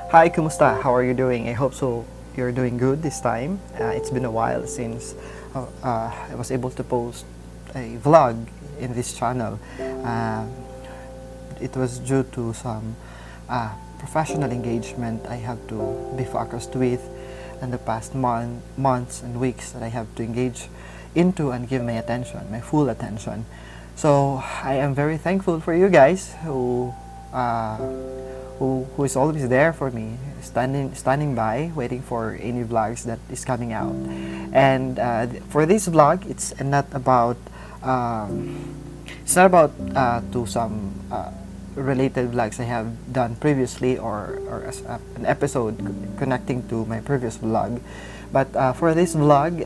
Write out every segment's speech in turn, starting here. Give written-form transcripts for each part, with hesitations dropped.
Hi, kumusta? How are you doing? I hope so. You're doing good this time. It's been a while since I was able to post a vlog in this channel. Uh, it was due to some professional engagement I have to be focused with in the past months and weeks that I have to engage into and give my attention, my full attention. So I am very thankful for you guys who is always there for me, standing by, waiting for any vlogs that is coming out. And for this vlog, it's not about to some related vlogs I have done previously or as an episode connecting to my previous vlog. But for this vlog,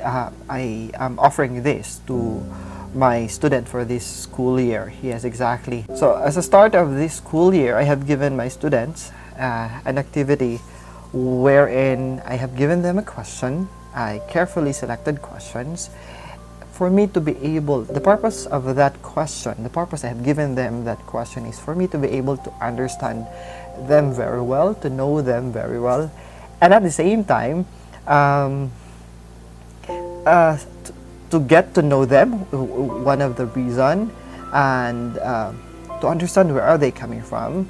I am offering this to my student for this school year. Yes, exactly. So as a start of this school year, I have given my students an activity wherein I have given them a question. I carefully selected questions for me to be able, the purpose of that question, the purpose I have given them that question is for me to be able to understand them very well, to know them very well, and at the same time, to get to know them, one of the reason, and to understand where are they coming from,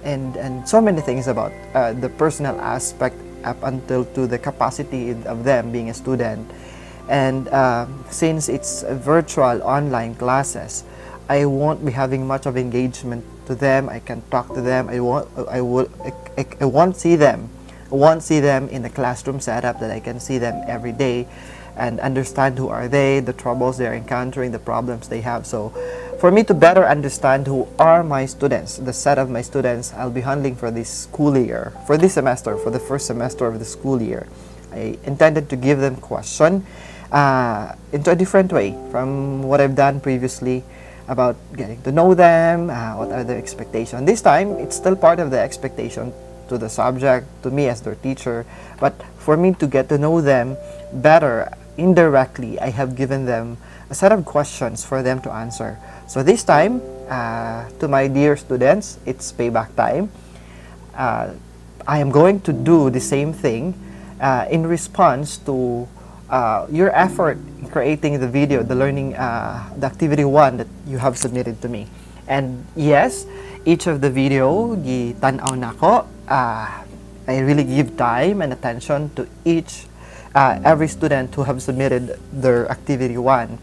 and so many things about the personal aspect up until to the capacity of them being a student. And since it's virtual online classes, I won't be having much of engagement to them. I can talk to them. I won't see them. I won't see them in the classroom setup that I can see them every day and understand who are they, the troubles they're encountering, the problems they have. So for me to better understand who are my students, the set of my students I'll be handling for this school year, for this semester, for the first semester of the school year, I intended to give them question into a different way from what I've done previously about getting to know them, what are their expectations. This time, it's still part of the expectation to the subject, to me as their teacher, but for me to get to know them better, indirectly, I have given them a set of questions for them to answer. So this time, to my dear students, it's payback time. I am going to do the same thing in response to your effort in creating the video, the learning, the activity 1 that you have submitted to me. And yes, each of the video, gitanaw nako. I really give time and attention to every student who have submitted their activity 1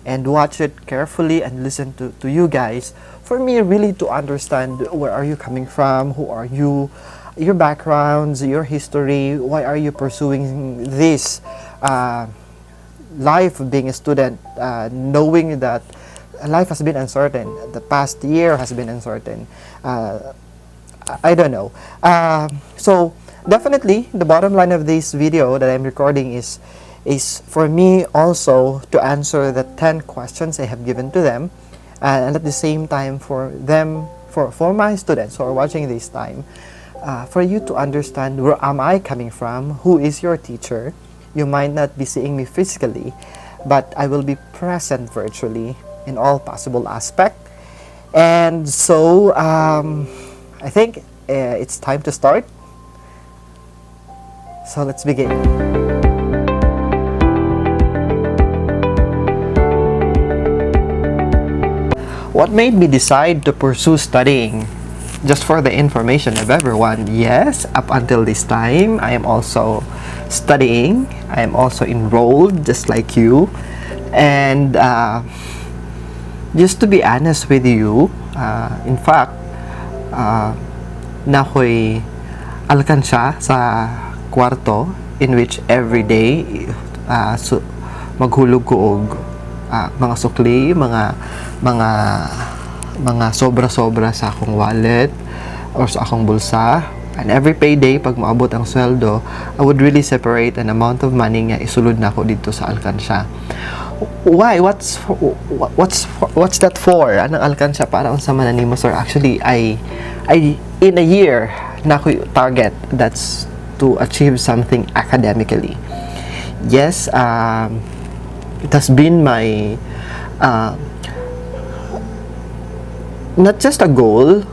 and watch it carefully and listen to you guys for me really to understand where are you coming from, who are you, your backgrounds, your history, why are you pursuing this life of being a student, knowing that life has been uncertain, the past year has been uncertain. I don't know. So definitely the bottom line of this video that I'm recording is for me also to answer the 10 questions I have given to them, and at the same time for them, for my students who are watching this time, for you to understand where am I coming from, who is your teacher. You might not be seeing me physically, but I will be present virtually in all possible aspects. And so I think it's time to start. So let's begin. What made me decide to pursue studying? Just for the information of everyone, yes, up until this time, I am also studying. I am also enrolled, just like you. And just to be honest with you, in fact, na ako'y alkansya sa kwarto in which every day maghulog ko og mga sukli, mga sobra-sobra sa akong wallet or sa akong bulsa. And every payday, pag maabot ang sweldo, I would really separate an amount of money nga isulod na ako dito sa alkansya. Why? What's that for? Anong alkansya? Para unsa man nimo, sir? Actually, I in a year na ko target, that's to achieve something academically. Yes, it has been my not just a goal,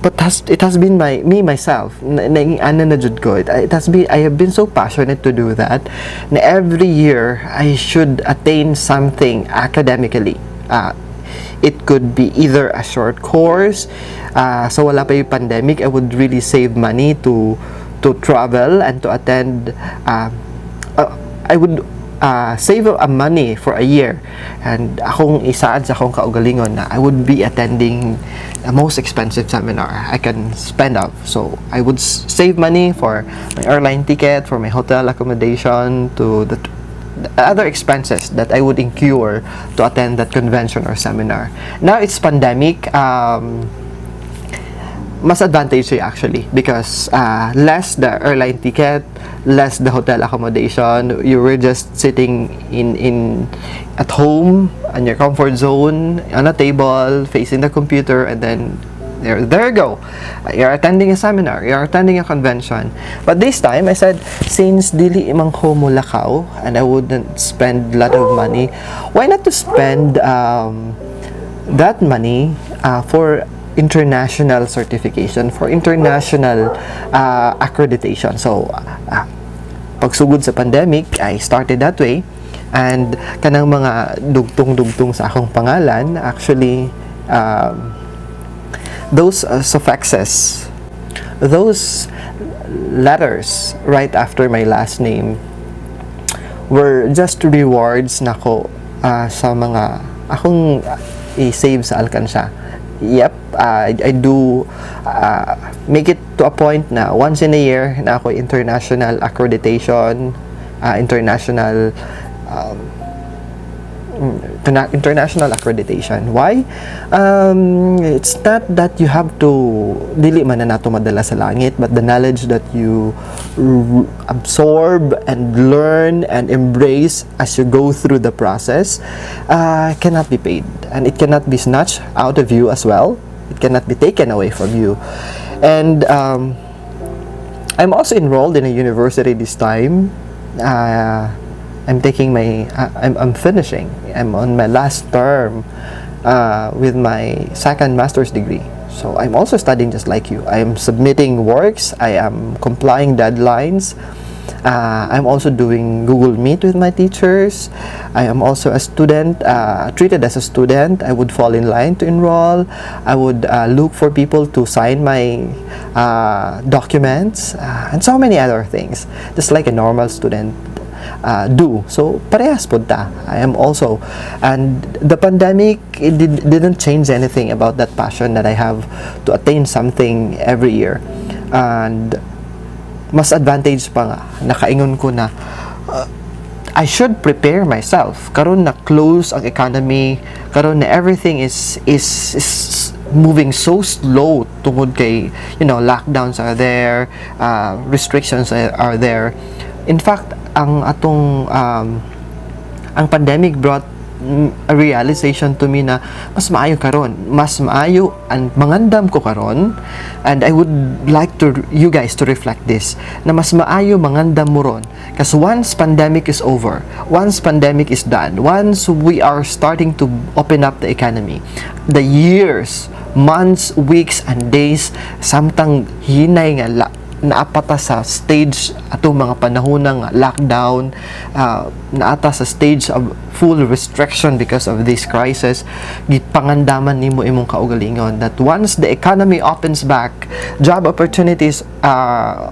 but it has been myself ano na jud ko, it has been, I have been so passionate to do that na every year I should attain something academically. It could be either a short course, so wala pa yung pandemic, I would really save money to travel and to attend. I would save money for a year, and akong isaad sa akong kaugalingon na I would be attending the most expensive seminar I can spend up. So I would save money for my airline ticket, for my hotel accommodation, to the other expenses that I would incur to attend that convention or seminar. Now it's pandemic, mas advantage siya actually, because less the airline ticket, less the hotel accommodation. You were just sitting in at home on your comfort zone on a table facing the computer, and then there you go, you're attending a seminar, you're attending a convention. But this time I said, since dili imang ko Mulakaw and I wouldn't spend a lot of money, why not to spend that money for international certification, for international accreditation. So pagsugod sa pandemic, I started that way, and kanang mga dugtong sa akong pangalan, actually those suffixes, those letters right after my last name were just rewards nako sa mga akong i-save sa alkansya. Yep, I do make it to a point na once in a year na ako international accreditation, international accreditation. Why? It's not that you have to dili man na nato madala sa langit, but the knowledge that you absorb and learn and embrace as you go through the process cannot be paid, and it cannot be snatched out of you as well. It cannot be taken away from you. And I'm also enrolled in a university this time. I'm taking my I'm finishing. I'm on my last term with my second master's degree. So I'm also studying just like you. I am submitting works. I am complying deadlines. I'm also doing Google Meet with my teachers. I am also a student, treated as a student. I would fall in line to enroll. I would look for people to sign my documents, and so many other things, just like a normal student do. So parehas po ta. I am also, and the pandemic, it didn't change anything about that passion that I have to attain something every year. And mas advantage pa nga, nakaingon ko na I should prepare myself karon na close ang economy, karon na everything is moving so slow tungod kay, you know, lockdowns are there, restrictions are there. In fact, ang pandemic brought a realization to me na mas maayo karon, mas maayo and mangandam ko karon, and I would like to you guys to reflect this, na mas maayo mangandam mo ron, kasi once pandemic is over, once pandemic is done, once we are starting to open up the economy, the years, months, weeks and days samtang hinay nga naapata sa stage atong mga panahon ng lockdown, naata sa stage of full restriction because of this crisis, gipangandaman nimo imong kaugalingon that once the economy opens back, job opportunities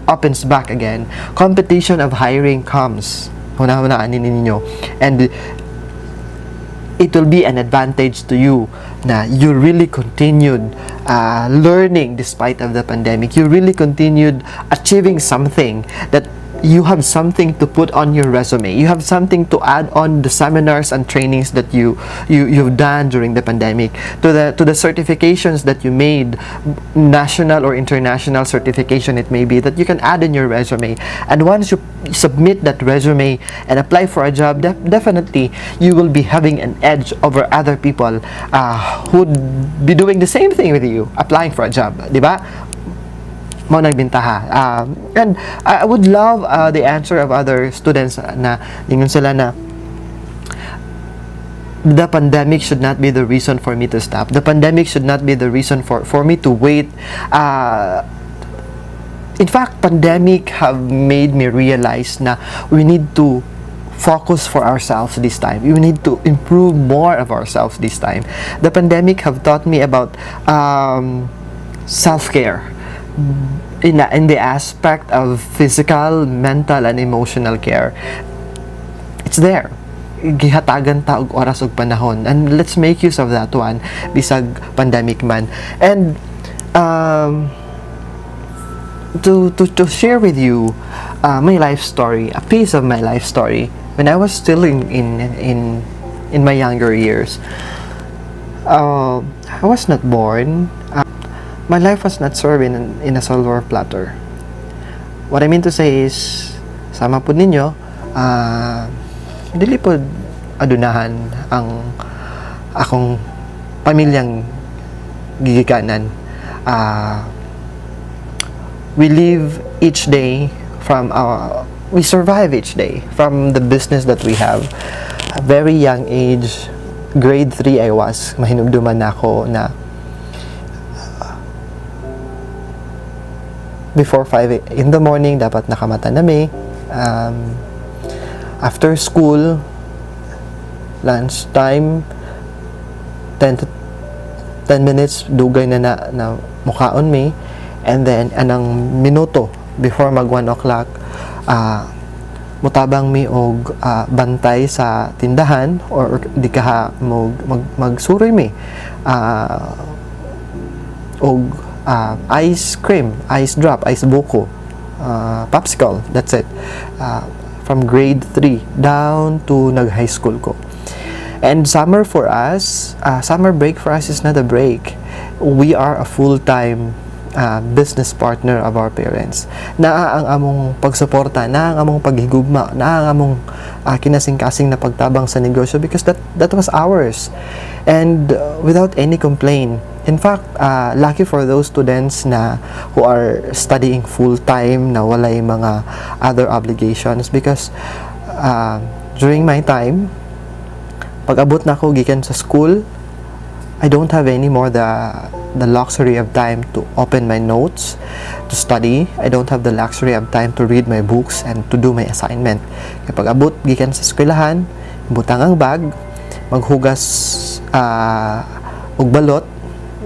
opens back again, competition of hiring comes. Hunahunaan ninyo, and it will be an advantage to you na you really continued learning despite of the pandemic. You really continued achieving something, that you have something to put on your resume. You have something to add on the seminars and trainings that you've done during the pandemic, to the certifications that you made, national or international certification it may be, that you can add in your resume. And once you submit that resume and apply for a job, definitely you will be having an edge over other people who'd be doing the same thing with you, applying for a job, di ba? Mo nagbintaha. And I would love the answer of other students na ningon sila na the pandemic should not be the reason for me to stop. The pandemic should not be the reason for me to wait. In fact, pandemic have made me realize na we need to focus for ourselves this time. We need to improve more of ourselves this time. The pandemic have taught me about self-care in the aspect of physical, mental, and emotional care. It's there. Gihatagan ta og oras ug panahon, and let's make use of that one bisag pandemic man. And to share with you my life story, a piece of my life story when I was still in my younger years. I was not born. My life was not served in a silver platter. What I mean to say is, sama po ninyo, dili po adunahan ang akong pamilyang gigikanan. We live each day we survive each day from the business that we have. A very young age, grade 3 I was, mahinumduman na ako na before 5 in the morning dapat nakamata na may. After school, lunchtime, 10 minutes, dugay na mukhaon me. And then, anang minuto before mag 1 o'clock, mutabang mi og bantay sa tindahan or di ka magsuroy mi og ice cream, ice drop, ice buko, popsicle, that's it. From grade 3 down to nag-high school ko. And summer for us, summer break for us is not a break. We are a full-time business partner of our parents. Naa ang among pagsuporta, naa ang among paghigugma, naa ang among kinasing-kasing na pagtabang sa negosyo because that was ours. And without any complaint. In fact, lucky for those students na who are studying full-time na walay mga other obligations because during my time, pag-abot na ako gikan sa school, I don't have anymore the luxury of time to open my notes, to study. I don't have the luxury of time to read my books and to do my assignment. Kapag abot gikan sa eskwelahan, butang ang bag, maghugas og balot.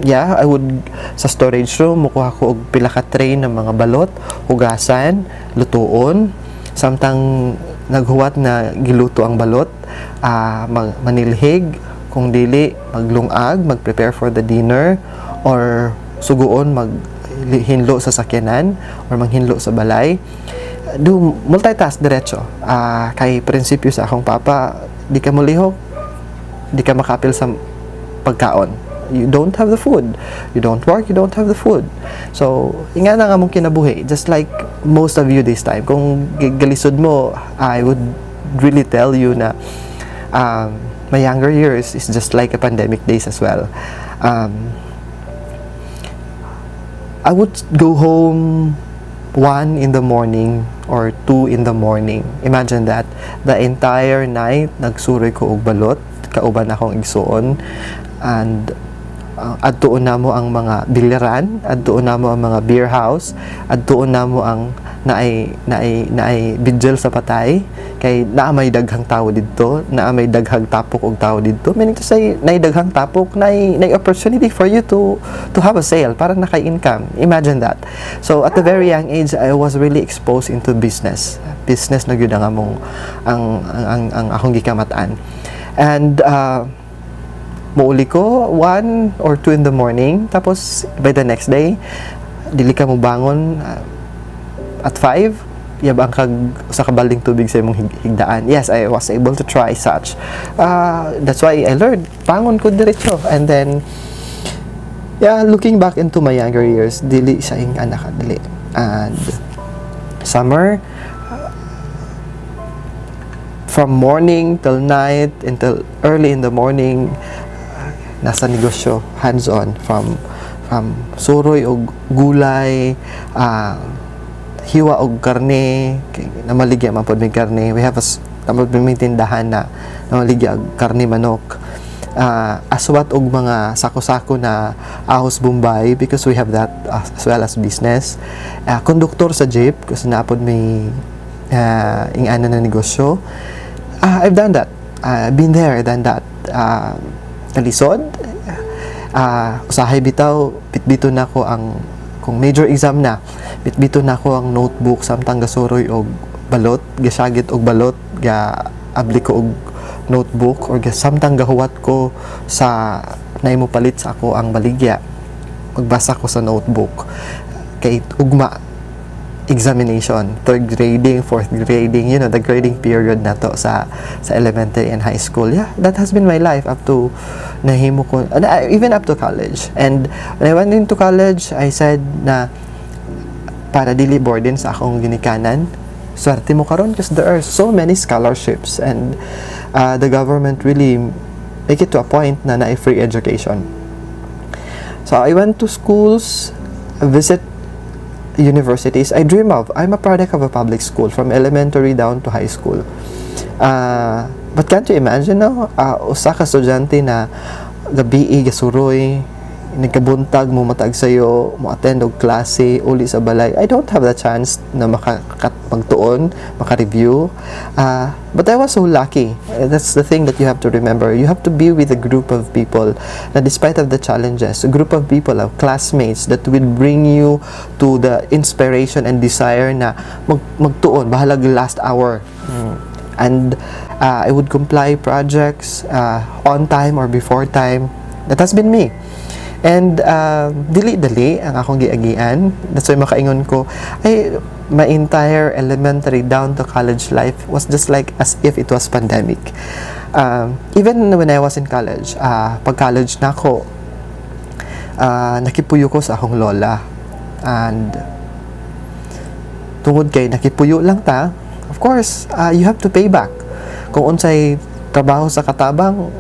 Yeah, I would sa storage room mukuha ko og pila ka tray ng mga balot, hugasan, lutuon, samtang naghuwat na giluto ang balot, manilhig, kung dili maglungag, mag-prepare for the dinner, or suguon maghinlo sa sakyanan or manghinlo sa balay. Do multitask diretso. Kay prinsipyo sa akong papa, di ka mulihok, di ka makapil sa pagkaon. You don't have the food. You don't work, you don't have the food. So, inga na nga mong kinabuhi. Just like most of you this time. Kung galisod mo, I would really tell you na my younger years is just like a pandemic days as well. I would go home 1 in the morning or 2 in the morning. Imagine that. The entire night, nagsuroy ko og balot. Kauban akong igsuon. And adtuon na mo ang mga biliran, adtuon na mo ang mga beer house, adtuon na mo ang naay vigil sa patay, kay naa may daghang tao didto, naa may daghang tapok og tao didto. Meaning to say, naay daghang tapok, naay opportunity for you to have a sale para nakay-income. Imagine that. So at a very young age, I was really exposed into business na gyud ang among ang akong gikamatan. And muuli ko 1 or 2 in the morning, tapos by the next day dili ka mo bangon at 5, yabang kag sa kabalding tubig sa imong higdaan. Yes, I was able to try such. That's why I learned bangon ko diretso. And then looking back into my younger years, dili sa ing anak dili. And summer, from morning till night until early in the morning, nasa negosyo, hands-on, from suroy og gulay, hiwa og karne, namaligya man pod may karne. We have tapos may tindahan na ligya karne manok, aswat og mga sako-sako na ahos Bombay because we have that as well as business. Konduktor sa jeep kasi naapod may ingana na negosyo. I've done that. I've been there, I've done that. Kalisod, usahay bitaw, bitbito na ko ang, kung major exam na, bitbito na ko ang notebook, samtang gasuroy og balot, gasyagit og balot, abli ko og notebook, or samtang gahuwat ko sa naimo palit sa ako ang baligya, magbasa ko sa notebook. Kay ugma examination, third grading, fourth grading, you know, the grading period na to sa elementary and high school. Yeah, that has been my life up to nahimo ko, even up to college. And when I went into college, I said na para dili burden sa akong ginikanan, swerte mo karon because there are so many scholarships, and the government really make it to a point na free education. So I went to schools, visit universities. I'm a product of a public school from elementary down to high school. But can't you imagine, no? Usa ka estudyante na gabi gasuroy, nagkabuntag mo matag sayo, mo attend og klase uli sa balay. I don't have the chance na magtuon, maka-review. But I was so lucky. That's the thing that you have to remember. You have to be with a group of people na despite of the challenges, a group of people, of classmates that will bring you to the inspiration and desire na magtuon, bahalag last hour. And I would comply projects on time or before time. That has been me. And dili-dali ang akong giagian. That's why makaingon ko, my entire elementary down to college life was just like as if it was pandemic. Even when I was in college, pag-college na ako, nakipuyo ko sa akong lola. And tungod kay nakipuyo lang ta, of course, you have to pay back. Kung unsay trabaho sa katabang,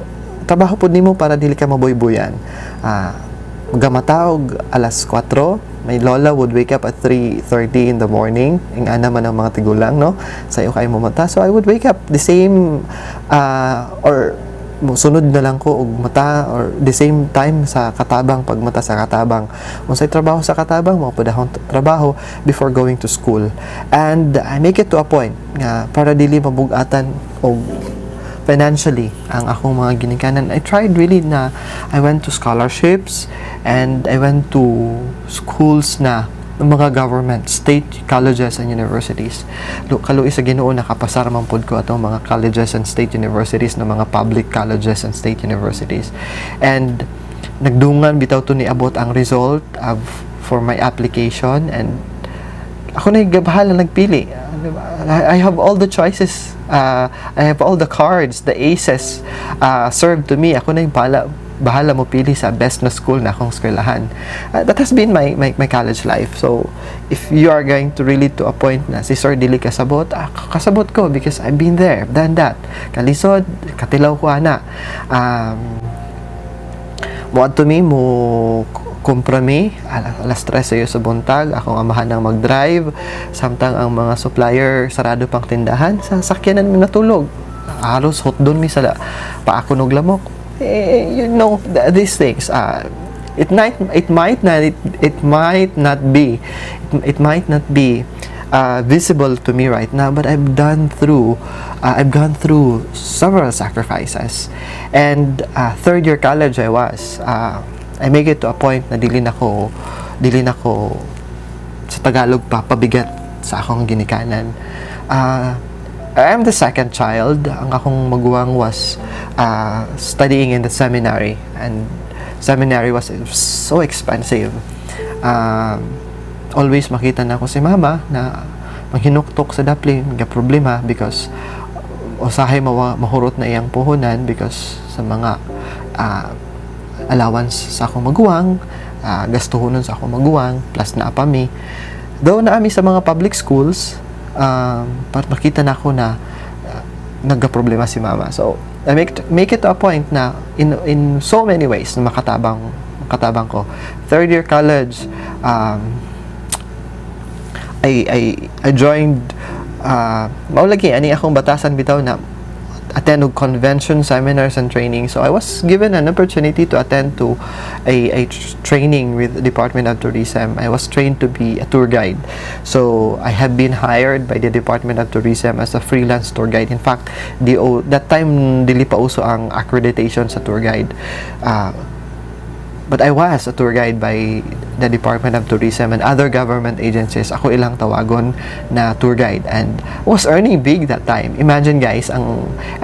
trabaho po nimo para dili ka maboy-boyan. Magamatawag alas 4, my lola would wake up at 3:30 in the morning. Ang ana man ang mga tigulang, no? Sayo kay mo mata. So I would wake up the same or sunod na lang ko og mata or the same time sa katabang pagmata sa katabang. Unsay trabaho sa katabang mo padahon trabaho before going to school. And I make it to a point nga para dili mabugatan og financially ang akong mga ginikanan. I tried really na I went to scholarships and I went to schools na ng mga government, state colleges and universities. Kaluoy sa Ginoo nakapasar man pud ko atong mga colleges and state universities na mga public colleges and state universities. And nagdungan bitaw to ni abot ang result for my application, and ako na bahala nagpili. I have all the choices. I have all the cards, the aces served to me. Ako na yung bahala mo pili sa best na school na akong eskwelahan. That has been my college life. So, if you are going to really to a point na si Sir dili kasabot, kasabot ko because I've been there, I've done that. Kalisod, katilaw ko ana. Mo to me mo komprami, alas 3 sayo sa buntag, akong amahan ng mag-drive, samtang ang mga supplier sarado pang tindahan, sa sakyanan mi natulog. Halos hot doon mi sa paako og lamok. You know, these things. It might not be visible to me right now, but I've gone through several sacrifices. And third year college I make it to a point na dili na ko sa Tagalog pabigat sa akong ginikanan. I am the second child. Ang akong maguwang was studying in the seminary, and seminary was so expensive. Always makita na ako si mama na manghinuktok sa daplin, nga problema because usahay mahurot na iyang puhunan because sa mga allowance sa akong maguwang, gastuhonon sa akong maguwang, plus na apami. Though naami sa mga public schools, para makita na ako na nagka-problema si mama. So, I make it to a point na in so many ways na makatabang ko. Third year college, I joined maulagi ani akong batasan bitaw na attend og convention, seminars, and training. So I was given an opportunity to attend to a training with the Department of Tourism. I was trained to be a tour guide. So I have been hired by the Department of Tourism as a freelance tour guide. In fact, that time dili pa uso ang accreditation sa tour guide. But I was a tour guide by the Department of Tourism and other government agencies. Ako ilang tawagon na tour guide and was earning big that time. Imagine guys,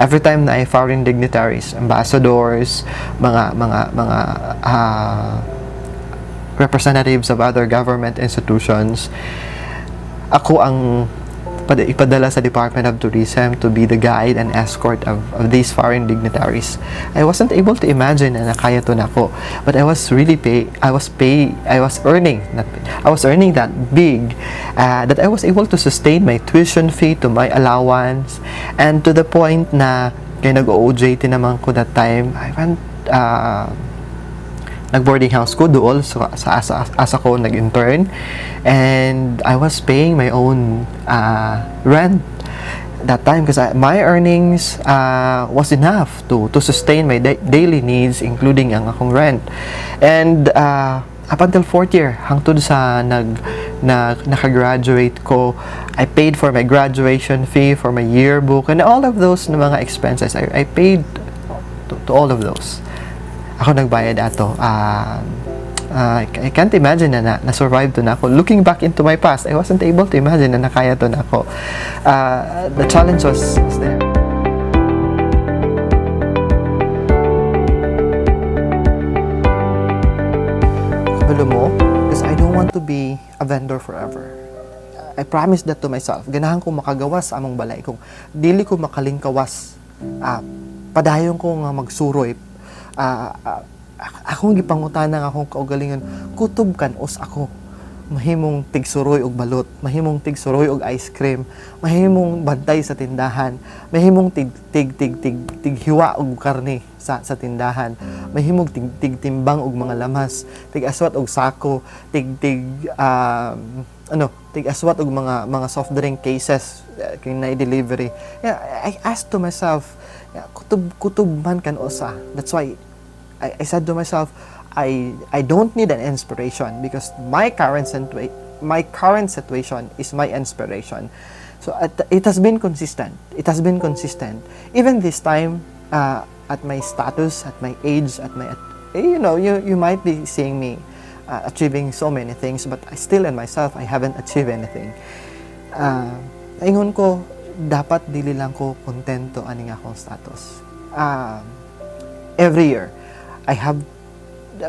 every time na ay foreign dignitaries, ambassadors, mga representatives of other government institutions, ako ang ipadala sa Department of Tourism to be the guide and escort of these foreign dignitaries. I wasn't able to imagine na kaya to nako, but I was earning that big that I was able to sustain my tuition fee, to my allowance, and to the point na kaya nag-OJT naman ko that time. I went nag-boarding house ko doon sa asa ko nag-intern, and I was paying my own rent that time because my earnings was enough to sustain my daily needs, including ang akong rent. And up until 4th year, hangtod sa nakagraduate ko, I paid for my graduation fee, for my yearbook, and all of those na mga expenses. I paid to all of those. Ako nagbayad ato. I can't imagine na na-survive to na ako. Looking back into my past, I wasn't able to imagine na nakaya to na ako. The challenge was there. Kabalo mo, because I don't want to be a vendor forever. I promised that to myself. Ganahan ko makagawas sa among balay. Kung dili ko makalingkawas, padayon ko nga magsuroy, akong gipangutanan akong kaugalingon, kutob kan-os ako. Mahimong tigsuroy og balot, mahimong tigsuroy og ice cream, mahimong bantay sa tindahan, mahimong tighiwa og karne sa tindahan, mahimong tigtimbang og mga lamas, tigaswat og sako, tigaswat og mga soft drink cases kay na delivery. Yeah, I asked to myself, kutob man kan-osa. That's why I said to myself, I don't need an inspiration because my current situation is my inspiration. So it has been consistent. It has been consistent. Even this time, at my status, at my age, you might be seeing me achieving so many things, but still in myself, I haven't achieved anything. Ingon ko, dapat dili lang ko kontento aning akong status. Every year, I have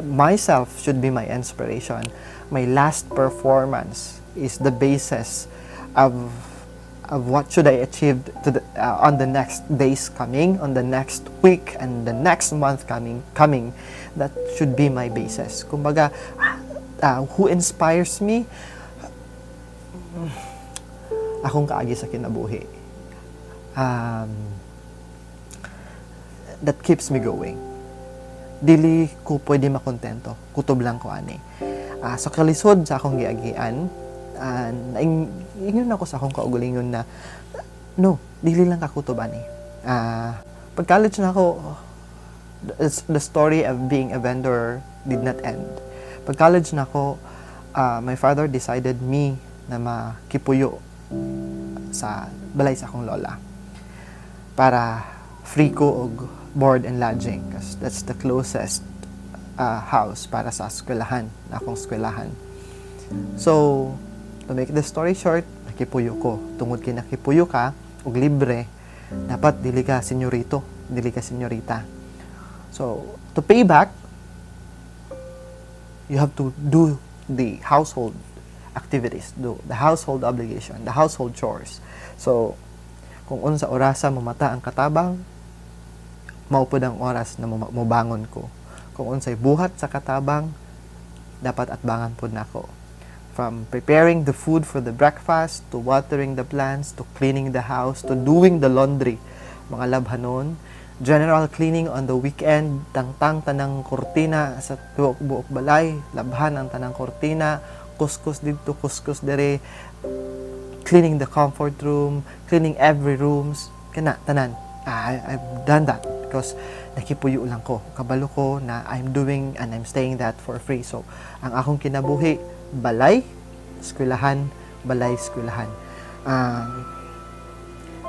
myself should be my inspiration. My last performance is the basis of what should I achieve on the next days coming, on the next week, and the next month coming. That should be my basis. Kumbaga, who inspires me? Akong kaagi sa kinabuhi. That keeps me going. Dili ko pwede makontento. Kutob lang ko ani. Sa kalisod sa akong giagian, ingon ako sa akong kaugalingon na no, dili lang ka kutob ani. Pag college na ako, the story of being a vendor did not end. Pag college na ako, my father decided me na makipuyo sa balay sa akong lola para free ko og board and lodging because that's the closest house para sa eskwelahan, na akong eskwelahan. So, to make the story short, nakipuyo ko. Tungod kay nakipuyo ka og libre, dapat dili ka senyorito, dili ka senyorita. So, to pay back, you have to do the household activities, do the household obligation, the household chores. So, kung unsa orasa mamata ang katabang, maupod ang oras na mubangon ko. Kung unsay buhat sa katabang, dapat atbangan pod nako. From preparing the food for the breakfast, to watering the plants, to cleaning the house, to doing the laundry, mga labhanon, general cleaning on the weekend, tangtang tanang kortina sa buok balay, labhan ang tanang kortina, kuskus dito, kuskus dere, cleaning the comfort room, cleaning every rooms, kana, tanan. I've done that because nakipuyo lang ko. Kabalo ko na I'm doing and I'm staying that for free. So, ang akong kinabuhi, balay, eskwelahan, balay, eskwelahan.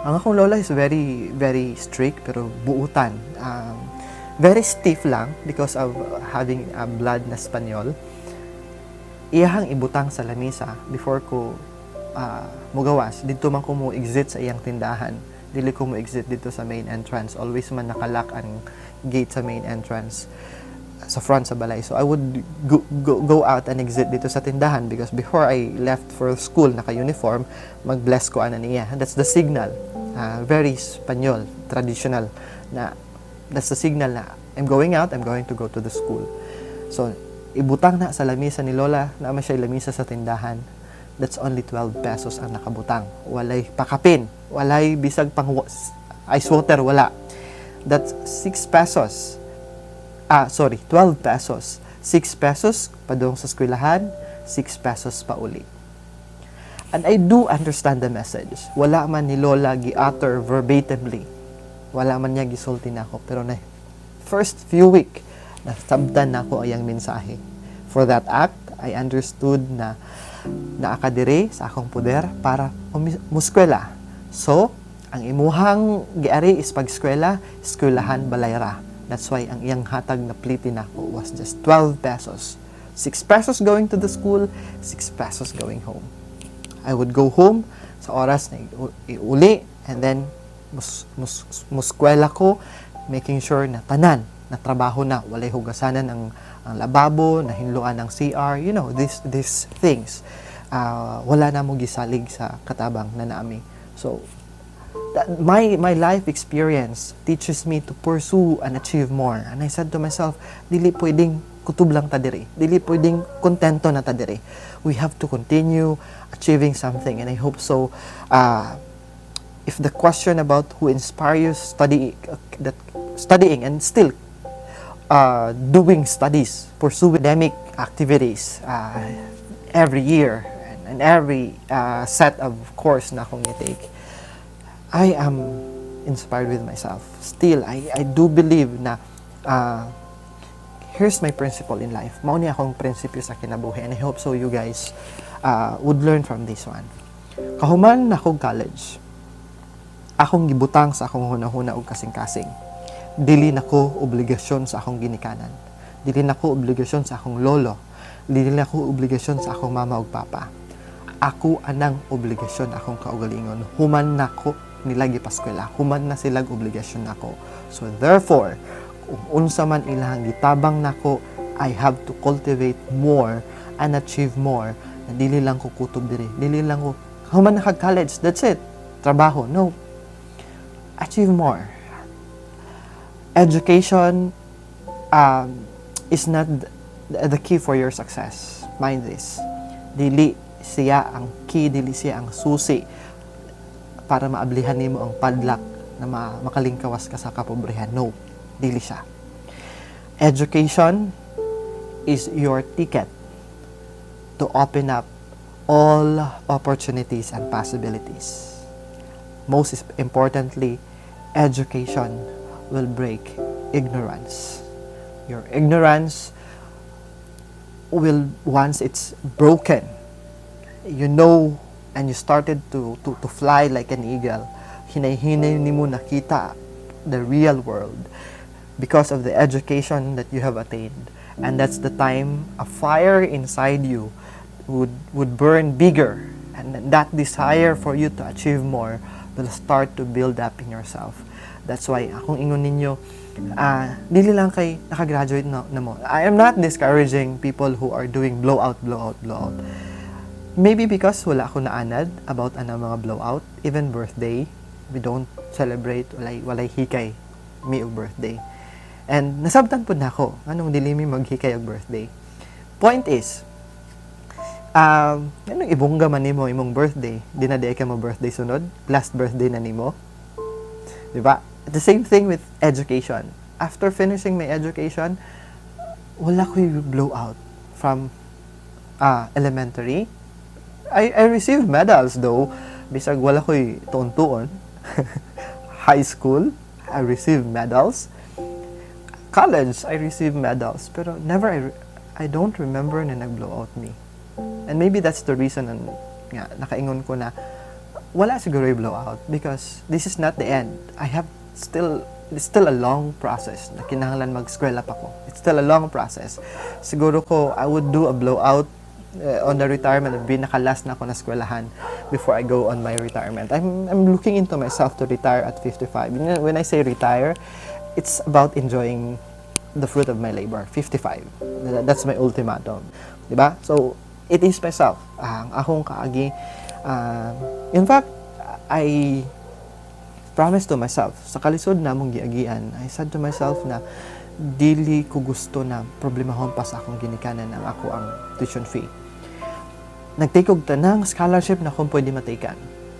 Ang akong lola is very, very strict, pero buutan. Very stiff lang because of having a blood na Espanyol. Iyahang ibutang sa lamisa before ko mugawas. Dito man ko mo exit sa iyang tindahan. Dili ko mo exit dito sa main entrance. Always man nakalock ang gate sa main entrance sa front sa balay. So I would go out and exit dito sa tindahan because before I left for school, naka-uniform, mag-bless ko ana niya. That's the signal. Very Espanyol, traditional na that's the signal na I'm going out, I'm going to go to the school. So, ibutang na sa lamisa ni Lola, naman siya lamisa sa tindahan. That's only 12 pesos ang nakabutang. Walay pakapin, walay bisag pang ice water, wala. That's 6 pesos. 12 pesos. 6 pesos padung sa eskwelahan, 6 pesos pa uli. And I do understand the message. Wala man ni Lola gi-utter verbatimly. Wala man niya gisulti na ako. Pero na first few week, nasabdan na ako ayang mensahe. For that act, I understood na naakadire sa akong puder para muskwela. So, ang imuhang giari is pag-eskwela, eskwelahan balayra. That's why ang iyang hatag na pliti na ako was just 12 pesos. 6 pesos going to the school, 6 pesos going home. I would go home sa oras na iuli and then muskwela ko, making sure na tanan, na trabaho na, walay hugasanan ang lababo, na hinluan ng CR, you know, these things. Wala na mo gisalig sa katabang na naami. So, my life experience teaches me to pursue and achieve more. And I said to myself, dili pwedeng kutub lang ta diri. Dili pwedeng kontento na ta diri. We have to continue achieving something, and I hope so. If the question about who inspire you studying and still doing studies, pursue academic activities every year and every set of course na akong i-take, I am inspired with myself. Still, I do believe na here's my principle in life. Mao ni akong prinsipyo sa kinabuhi, and I hope so you guys would learn from this one. Kahuman na akong college, akong gibutang sa akong hunahuna og kasing-kasing. Dili nako obligasyon sa akong ginikanan. Dili nako obligasyon sa akong lolo. Dili nako obligasyon sa akong mama ug papa. Ako anang obligasyon akong kaugalingon. Human nako nila gipaskwela. Human na silag obligasyon nako. So therefore, kung unsa man ilang gitabang nako, I have to cultivate more and achieve more. Na dili lang ko kutob diri. Dili lang ko human na kag-college. That's it. Trabaho. No. Achieve more. Education is not the key for your success. Mind this. Dili siya ang key, dili siya ang susi para maablihan nimo ang padlak na makalingkawas ka sa kapobrehyan. No, dili siya. Education is your ticket to open up all opportunities and possibilities. Most importantly, education will break ignorance. Your ignorance will, once it's broken, you know, and you started to fly like an eagle, hinay-hinay ni mo nakita the real world because of the education that you have attained. And that's the time a fire inside you would burn bigger, and that desire for you to achieve more will start to build up in yourself. That's why akong ingon ninyo, dili lang kay nakagraduate na mo. I am not discouraging people who are doing blowout. Maybe because wala ako naanad about mga blowout. Even birthday, we don't celebrate, walay hikay mi og birthday. And nasabtan po na ako, anong dili mi maghikay og birthday. Point is, anong ibungga man nimo imong birthday, di na di ka mo birthday sunod, last birthday na nimo. Diba? The same thing with education. After finishing my education, wala ko yung blowout from elementary, I received medals though. Bisag wala ko'y tuon-tuon. High school, I received medals. College, I received medals. Pero never, I don't remember na nag-blow out me. And maybe that's the reason nga, nakaingon ko na wala siguro yung blowout because this is not the end. It's still a long process na kinahanglan mag-scroll up ako. It's still a long process. Siguro ko, I would do a blowout on the retirement and be nakalas na ako na eskwelahan before I go on my retirement. I'm looking into myself to retire at 55. You know, when I say retire, it's about enjoying the fruit of my labor. 55. That's my ultimatum. Diba? So, it is myself. Ang akong kaagi. In fact, I promised to myself, sa kalisod na mong giagian, I said to myself na dili ko gusto na problemahon pa sa akong ginikanan ng ako ang tuition fee. Nag-take og tanang scholarship na kung pwede matikan.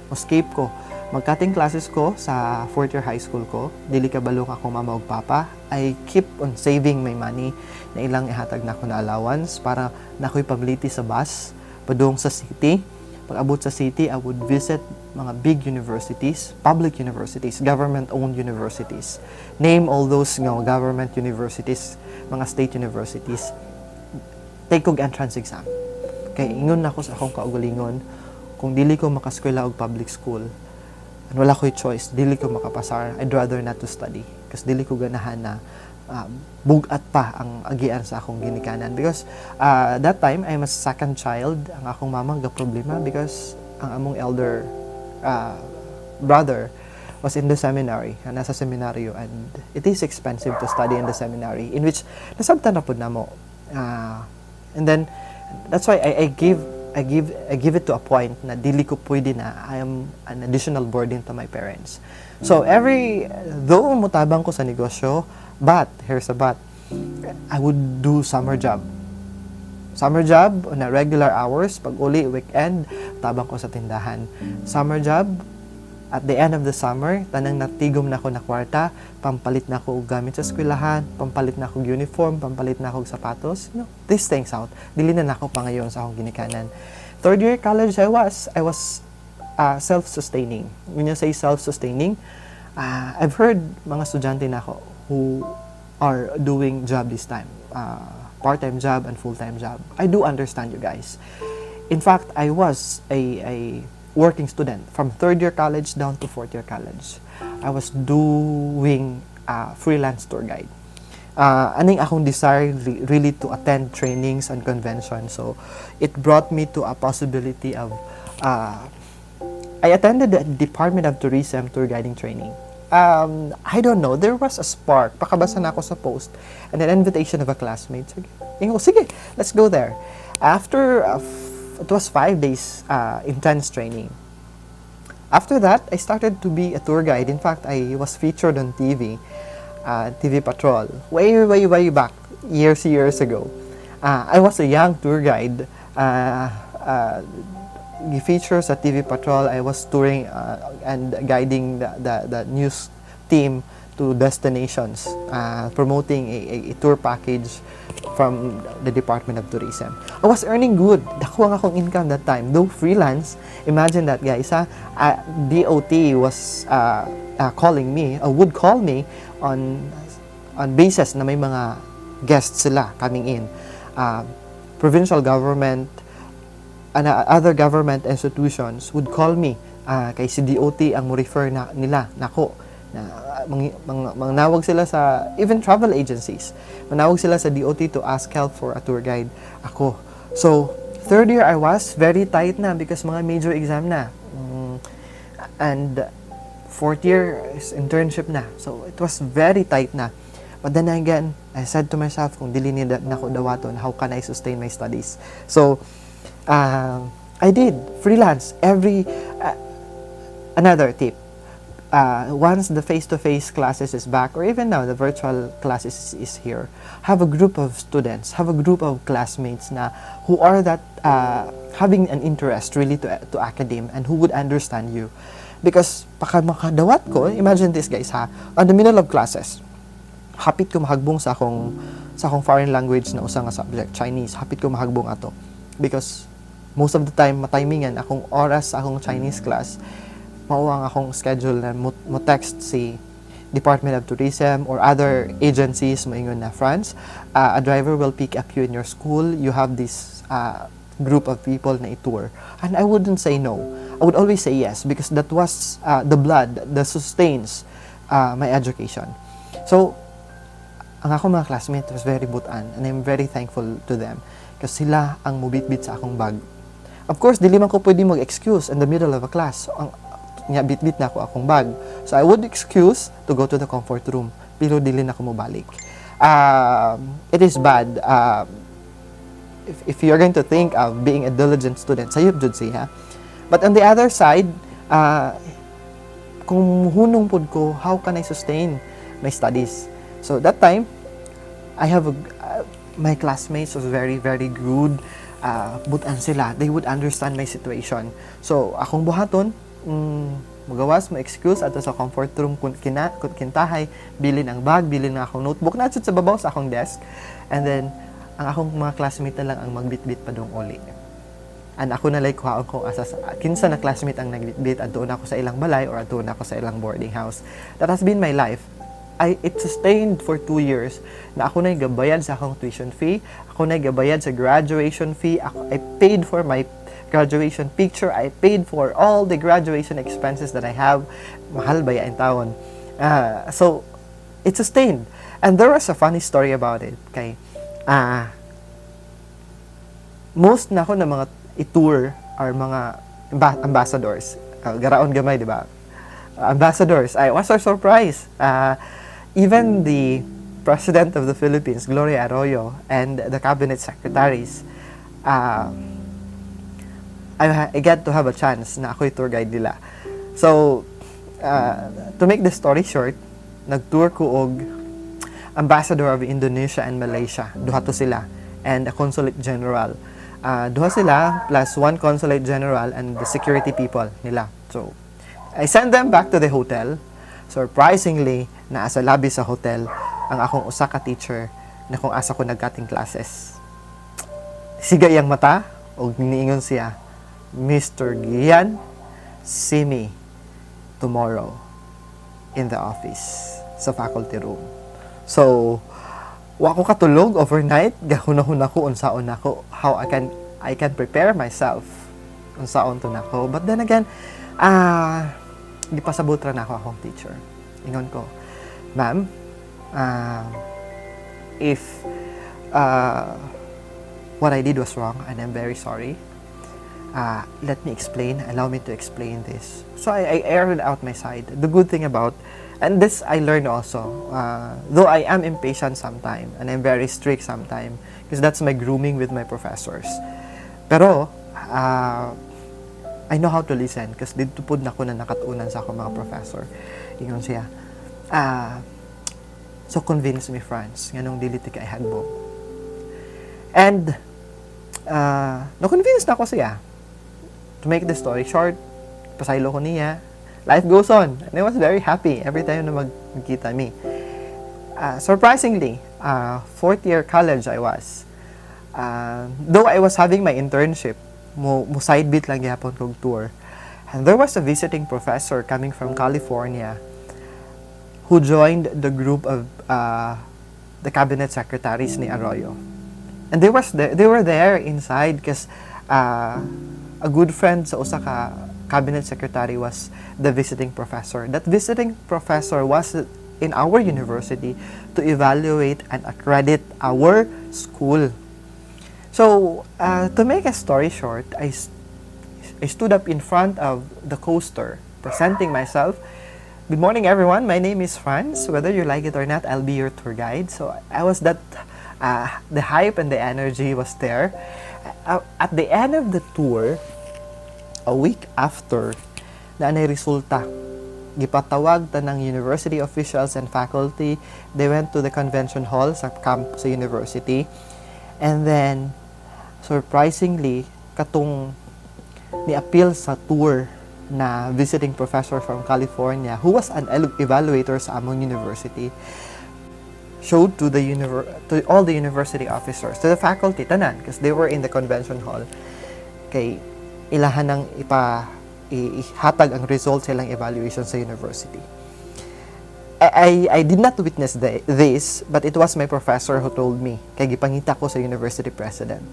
Escape ko. Magkating classes ko sa 4th year high school ko, dili kabalong ako mama ug papa. I keep on saving my money na ilang ihatag na ako na allowance para na ako'y pamiliti sa bus, padung sa city. Pag abot sa city, I would visit mga big universities, public universities, government-owned universities. Name all those government universities, mga state universities. Take og entrance exam. Kaya ingon na ako sa akong kaugalingon, kung dili ko makaskwela og public school, and wala ko'y choice, dili ko makapasar, I'd rather not to study. Kasi dili ko ganahan na bugat pa ang agian sa akong ginikanan. Because that time, I'm a second child. Ang akong mama ga problema because ang among elder brother was in the seminary, nasa seminaryo, and it is expensive to study in the seminary, in which nasabtan na po na mo. And then, that's why I give it to a point na dili ko pwede na I am an additional burden to my parents. So though mutabang ko sa negosyo, but here's a but, I would do summer job on a regular hours. Pag uli weekend, tabang ko sa tindahan. Summer job, at the end of the summer, tanang natigom na ako na kwarta, pampalit na ako og gamit sa eskwelahan, pampalit na ako og uniform, pampalit na ako og sapatos. These things out. Dili na ako pa ngayon sa akong ginikanan. 3rd year college, I was self-sustaining. When you say self-sustaining, I've heard mga estudyante na ako who are doing job this time. Part-time job and full-time job. I do understand you guys. In fact, I was a working student from 3rd year college down to 4th year college. I was doing freelance tour guide. Aning akong desire really to attend trainings and conventions. So, it brought me to a possibility of I attended the Department of Tourism tour guiding training. I don't know, there was a spark. Pakabasa na ako sa post and an invitation of a classmate. Sige, let's go there. After it was 5 days intense training. After that, I started to be a tour guide. In fact, I was featured on TV, TV Patrol, way back, years ago. I was a young tour guide. Features at TV Patrol. I was touring and guiding the news team to destinations, promoting a tour package from the Department of Tourism. I was earning good. Dako ang akong income that time. Though freelance, imagine that guys, DOT was calling me, would call me on basis na may mga guests sila coming in. Provincial government and other government institutions would call me kay si DOT ang mo refer na nila nako na mangnawag sila sa even travel agencies, manawag sila sa DOT to ask help for a tour guide. Ako, so 3rd year I was very tight na because mga major exam na, and 4th year is internship na, so it was very tight na. But then again, I said to myself, kung dili ni nako dawaton, how can I sustain my studies? So I did freelance another tip. Once the face-to-face classes is back, or even now the virtual classes is here, have a group of students, have a group of classmates na who are that having an interest really to academe and who would understand you. Because paka makadawat ko, imagine this guys on the middle of classes, hapit ko mahagbong sa akong foreign language na usa nga subject, Chinese, hapit ko mahagbong ato because most of the time matimingan akong oras sa akong Chinese class, mao ang akong schedule na mo text si Department of Tourism or other agencies moingon na, France, a driver will pick up you in your school, you have this group of people na i-tour. And I wouldn't say no. I would always say yes because that was the blood that sustains my education. So, ang ako mga classmates was very butan and I'm very thankful to them kasi sila ang mubitbit sa akong bag. Of course, dili man ko pwede mag-excuse in the middle of a class. Nga bit-bit na ako akong bag. So, I would excuse to go to the comfort room. Pero dili na ako mabalik. It is bad. If you're going to think of being a diligent student, sayop jud siya. But on the other side, kung hunong pud ko, how can I sustain my studies? So, that time, I have my classmates was very, very good. Butan sila, they would understand my situation. So, akong buhaton, magawas mo excuse ato sa comfort room kun kintahay, bilin ang bag, bilin ang akong notebook na sa babaw sa akong desk. And then, ang akong mga classmate na lang ang magbitbit pa dong uli. And ako na like kuhaon ko asa kinsa na classmate ang nagbitbit adto na ako sa ilang balay or adto na ako sa ilang boarding house. That has been my life. It sustained for 2 years na ako na gabayad sa akong tuition fee, ako na gabayad sa graduation fee, I paid for my graduation picture, I paid for all the graduation expenses that I have. Mahal ba yan taon? So, it sustained. And there was a funny story about it. Kay, most na ako na mga i-tour are mga ambassadors. Garaon gamay, di ba? Ambassadors. I was so surprised. Even the President of the Philippines, Gloria Arroyo, and the cabinet secretaries, I get to have a chance na ako'y tour guide nila. So, to make the story short, nag-tour ko og Ambassador of Indonesia and Malaysia. Duha to sila. And a Consulate General. Duha sila, plus one Consulate General and the security people nila. So, I sent them back to the hotel. Surprisingly, naasa lobby sa hotel ang akong usa ka teacher na kung asa ko nagkating classes. Sigay ang mata o niingon siya, Mr. Gian, see me tomorrow in the office sa faculty room. So, wa ko katulog overnight, gahunahon ako unsaon ako how I can prepare myself unsaon to nako. But then again, di pa sabot ra na ako akong teacher. Ingon ko, ma'am, if what I did was wrong and I'm very sorry, let me explain, allow me to explain this. So I aired out my side. The good thing about, and this I learned also, though I am impatient sometimes and I'm very strict sometimes, because that's my grooming with my professors. Pero, I know how to listen because dito po na ko na nakatunan sa akong mga professor. Ingon siya, so convince me, Franz, nga nung dili ti kay hagbog. And, na-convince na ako siya. To make the story short, pasaylo ko niya, life goes on. And I was very happy every time na magkita me. Surprisingly, fourth year college I was. Though I was having my internship, mo side bit lang yapon kong tour. And there was a visiting professor coming from California who joined the group of the cabinet secretaries ni Arroyo. And they were there inside because a good friend sa usa ka cabinet secretary was the visiting professor. That visiting professor was in our university to evaluate and accredit our school. So, to make a story short, I stood up in front of the coaster, presenting myself. Good morning, everyone. My name is Franz. Whether you like it or not, I'll be your tour guide. So, I was that, the hype and the energy was there. At the end of the tour, a week after, na anay resulta. Gipatawag tanang university officials and faculty. They went to the convention hall sa camp sa university. And then, surprisingly, katong ni-appeal sa tour na visiting professor from California who was an evaluator sa among university showed to all the university officers, to the faculty, tanan, because they were in the convention hall. kay ilahan ng ihatag ang results silang evaluation sa university. I did not witness this, but it was my professor who told me, kay gipangita ko sa university president.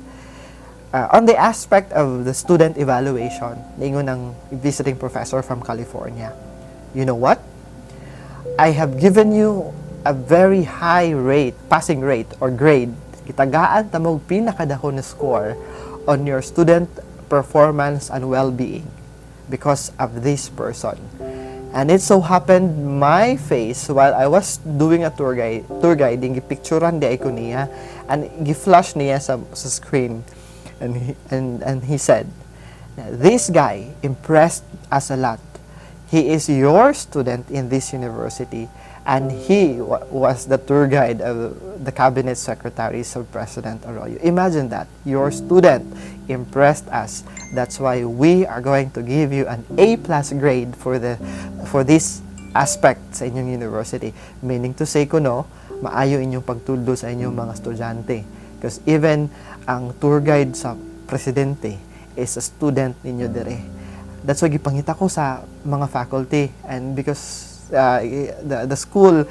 On the aspect of the student evaluation, niingon ng visiting professor from California, you know what? I have given you a very high rate, passing rate or grade. Kitagaan tamog pinakadako na score on your student performance and well-being because of this person. And it so happened my face while I was doing a tour guiding, gipicturean di ko niya and gi-flash niya sa screen. And he said, this guy impressed us a lot. He is your student in this university, and he was the tour guide of the cabinet secretaries of President Arroyo. Imagine that. Your student impressed us. That's why we are going to give you an A+ grade for this aspect sa inyong university. Meaning to say kuno, maayo inyong pagtuldo sa inyong mga estudyante. Because even ang tour guide sa presidente is a student ninyo dire. That's why gipangita ko sa mga faculty, and because the school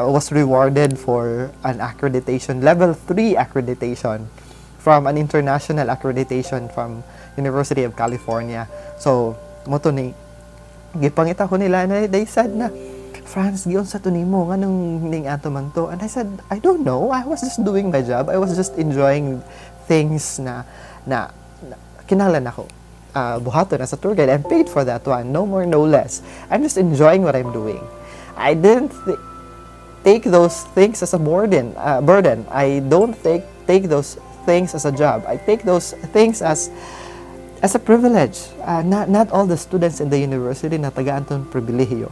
was rewarded for an accreditation, level 3 accreditation from an international accreditation from University of California. So mo to ni gipangita ko nila, na they said na, Franz, giyon sa to nimo nganong ning ato man to? And I said, I don't know, I was just doing my job. I was just enjoying things na kinahanglan ako buhaton as a tour guide. I'm paid for that one, no more, no less. I'm just enjoying what I'm doing. I didn't take those things as a burden. I don't take those things as a job. I take those things as a privilege. Not all the students in the university natagaan tong pribilehiyo.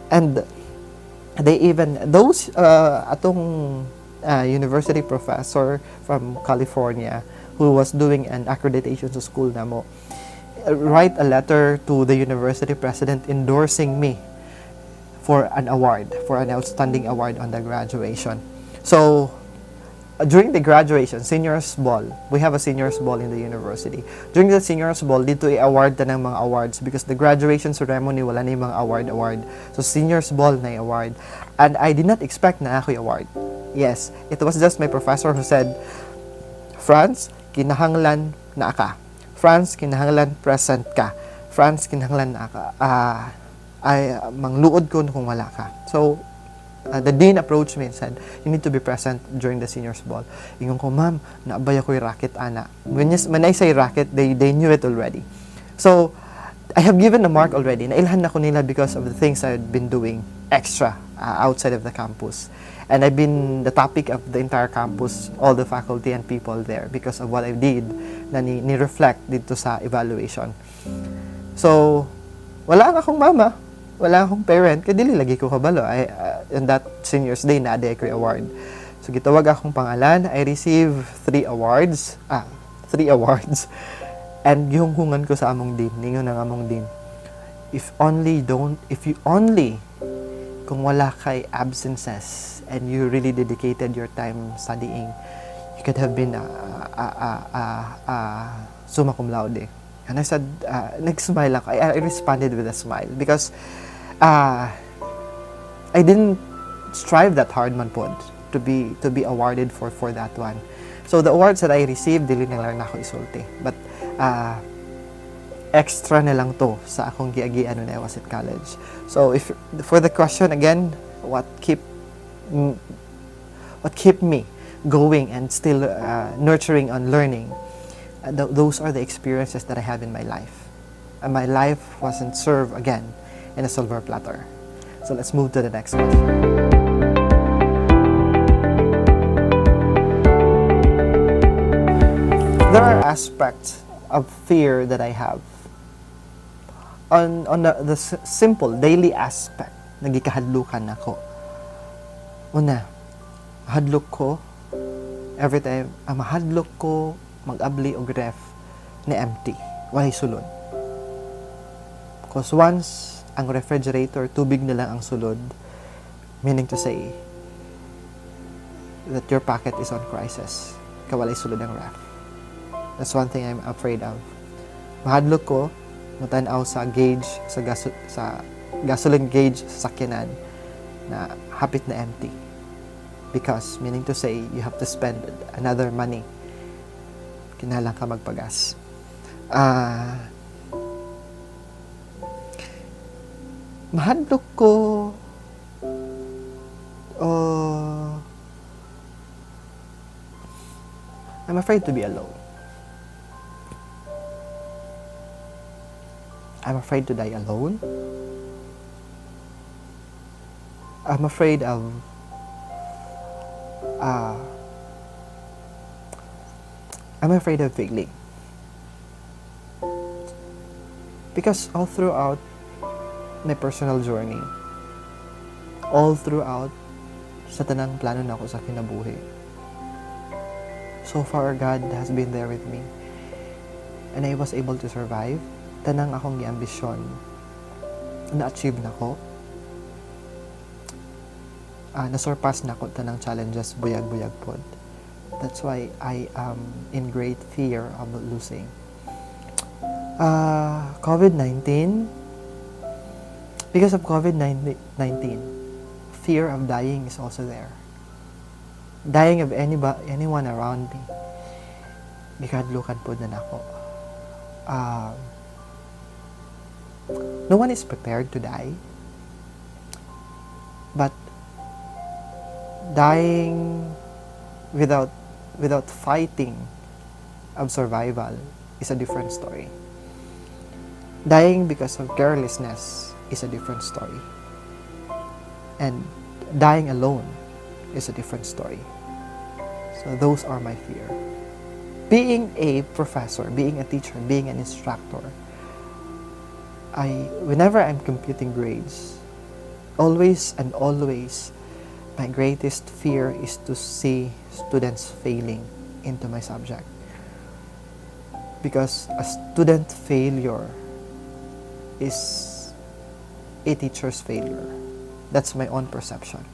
And they even, those atong university professor from California who was doing an accreditation sa school namo, write a letter to the university president endorsing me for an award, for an outstanding award on the graduation. So during the graduation, seniors ball, we have a seniors ball in the university. During the seniors ball, dito i-award ta ng mga awards because the graduation ceremony wala na yung mga award. So seniors ball na award. And I did not expect na ako award. Yes, it was just my professor who said, Franz, kinahanglan na ka. Franz, kinahanglan present ka. Franz, kinahanglan na ka. Ay mangluod ko kung wala ka. So the dean approached me and said, you need to be present during the seniors ball. Ingon ko, ma'am, naabay ako yung racket, ana. When I say racket, they knew it already. So I have given a mark already. Nailhan na ko nila because of the things I've been doing extra outside of the campus. And I've been the topic of the entire campus, all the faculty and people there because of what I did na ni-reflect dito sa evaluation. So, wala akong mama, wala akong parent, kaya dili lagi ko kabalo. On that seniors day, na-ade ko award. So, gitawag akong pangalan. I received 3 awards. 3 awards. And yung hungan ko sa among din, ningon ng among din, if you only, kung wala kay absences, and you really dedicated your time studying, you could have been summa cum laude. And I said, nag-smile ako. I responded with a smile because I didn't strive that hard man pod to be awarded for that one. So the awards that I received, dili na lang ako isulti. But extra na lang to sa akong giagian when I was at college. So if for the question again, what kept me going and still nurturing on learning, those are the experiences that I have in my life. And my life wasn't served again in a silver platter. So let's move to the next question. There are aspects of fear that I have on the simple daily aspect. Nagikahadlukan ako. Una, mahadlok ko every time, mahadlok ko mag-abli og ref na empty, walay sulod. Because once ang refrigerator, tubig na lang ang sulod, meaning to say that your pocket is on crisis, kawalay sulod ang ref. That's one thing I'm afraid of. Mahadlok ko, matanaw sa gauge, sa gasoline gauge sa sakyanan na hapit na empty. Because, meaning to say, you have to spend another money. Kinalang ka magpagas. Mahadlok ko, I'm afraid to be alone. I'm afraid to die alone. I'm afraid of failing. Because all throughout my personal journey, all throughout sa tanang plano na ako sa kinabuhi, so far God has been there with me. And I was able to survive. Tanang akong gi-ambisyon na-achieve na ko. Na-surpass na ko tanang challenges, buyag-buyag pod. That's why I am in great fear of losing. COVID-19, because of COVID-19, fear of dying is also there. Dying of anyone around me. Bikadlukan po na ako. No one is prepared to die. But dying without fighting of survival is a different story. Dying because of carelessness is a different story. And dying alone is a different story. So those are my fear. Being a professor, being a teacher, being an instructor, whenever I'm computing grades, always, my greatest fear is to see students failing into my subject. Because a student failure is a teacher's failure. That's my own perception.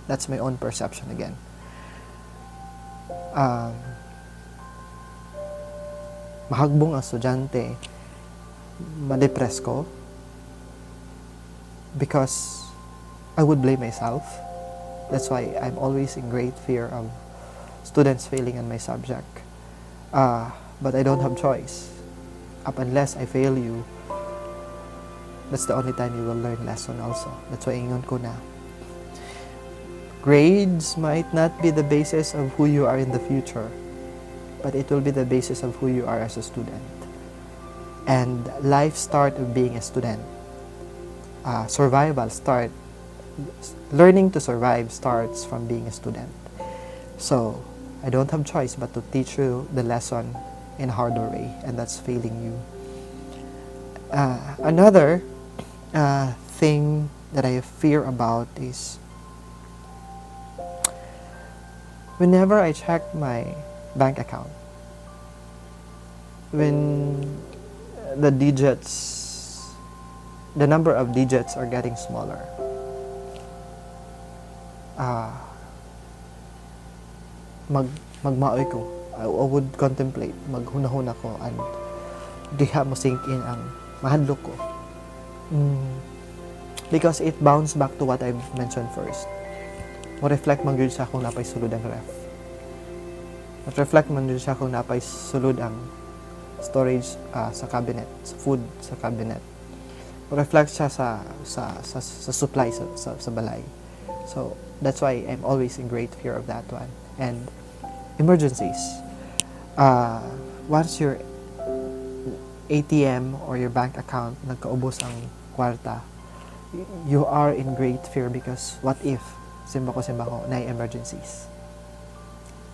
That's my own perception again. Mahagbong ang estudyante, ma-depress ko because I would blame myself. That's why I'm always in great fear of students failing on my subject. But I don't have choice. Up unless I fail you, that's the only time you will learn lesson also. That's why ingon ko na. Grades might not be the basis of who you are in the future, but it will be the basis of who you are as a student. And life start of being a student. Learning to survive starts from being a student. So, I don't have choice but to teach you the lesson in a harder way, and that's failing you. Another thing that I fear about is whenever I check my bank account, when the number of digits are getting smaller, magmaoy ko. I would contemplate, maghunahuna ko, and diha mo sink in ang mahadlok ko. Because it bounces back to what I mentioned first. Mo-reflect man gyud siya kung napay sulod ang ref. Mo-reflect man gyud siya kung napay sulod ang storage sa cabinet, sa food sa cabinet. Mo-reflect siya sa supply sa balay. So, that's why I'm always in great fear of that one. And emergencies. Once your ATM or your bank account nagkaubos ang kwarta, you are in great fear because what if simba ko na emergencies?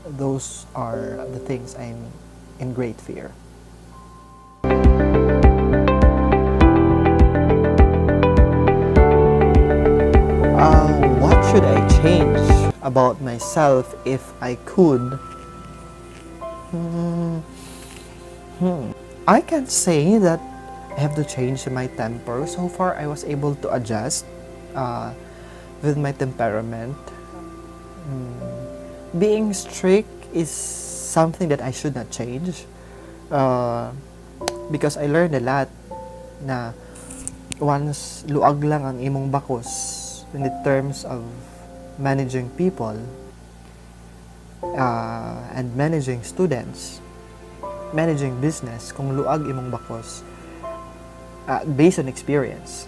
Those are the things I'm in great fear. What should I change about myself if I could? I can say that I have to change my temper. So far, I was able to adjust with my temperament. Being strict is something that I should not change. Because I learned a lot na once luag lang ang imong bakos in the terms of managing people and managing students, managing business, kung luag imong bakos, based on experience,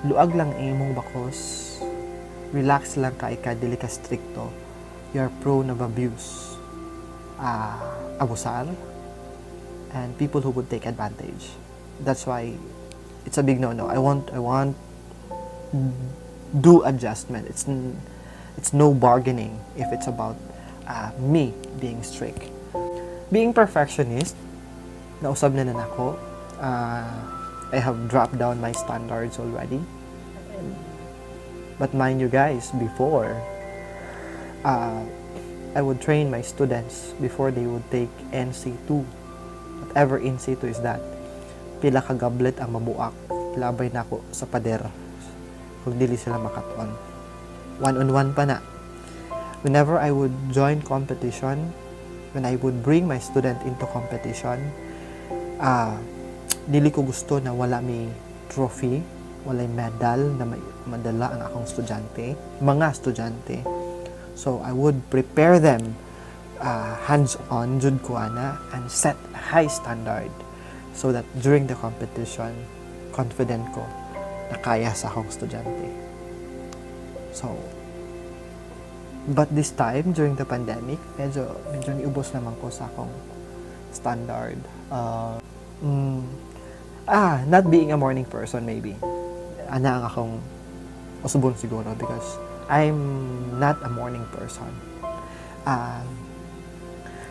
luag lang imong bakos, relax lang ka, dili ka stricto, you're prone of abuse, abusar, and people who would take advantage. That's why it's a big no-no. I want do adjustment. It's no bargaining if it's about me being strict. Being perfectionist, nausab na nako. I have dropped down my standards already. But mind you guys, before, I would train my students before they would take NC2. Whatever NC2 is that. Pila ka gablet ang mabuak. Labay na ako sa pader. Kung dili sila makaton. One-on-one pa na. Whenever I would join competition, when I would bring my student into competition, dili ko gusto na wala may trophy, wala medal na may madala ang akong estudyante, mga estudyante. So I would prepare them hands-on jud ko ana and set a high standard so that during the competition, confident ko na kaya sa akong estudyante. So, but this time during the pandemic, medyo niubos naman ko sa akong standard. Not being a morning person maybe. Ana ang akong usubon siguro because I'm not a morning person.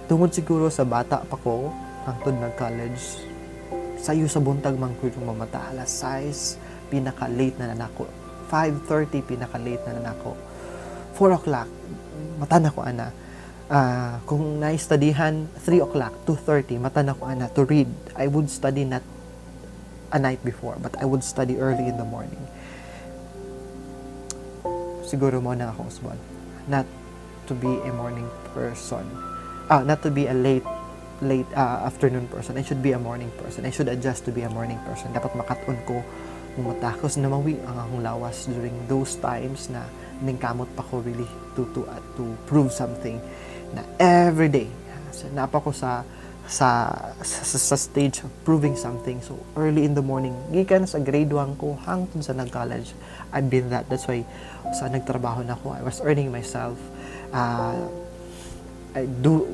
Tungod siguro sa bata pa ko, hangtod nag-college, sayo sa buntag man ko yung mamata, alas 6, pinaka-late na nanako. 5:30, pinaka-late na nanako. 4 o'clock, mata na ko ana. Kung na-studyhan, 3 o'clock, 2:30, mata na ko ana to read. I would study not a night before, but I would study early in the morning. Siguro mo na akong usbon. Not to be a morning person. Not to be a late afternoon person. I should be a morning person. I should adjust to be a morning person. Dapat makaton ko mumatakos na mawi ang akong lawas during those times na ningkamot pa ko really to prove something na every day. So, napa ko sa stage of proving something. So, early in the morning, gikan sa grade 1 ko, hangtod sa nag-college, I've been that. That's why, sa nagtrabaho na ako, I was earning myself.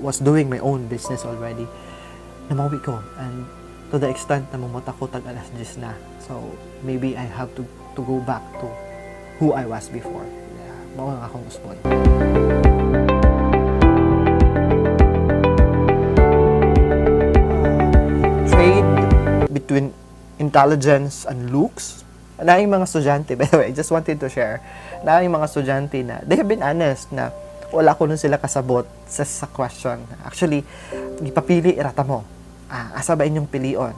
Was doing my own business already. Namawi ko. And to the extent na mamata ko tag alas 10 na. So, maybe I have to go back to who I was before. Yeah, mawang akong usbon. Between intelligence and looks. Na yung mga estudyante, by the way, I just wanted to share, na yung mga estudyante na, they have been honest na wala ko nun sila kasabot sa question. Actually, ipapili, irata mo. Asa ba inyong pilion?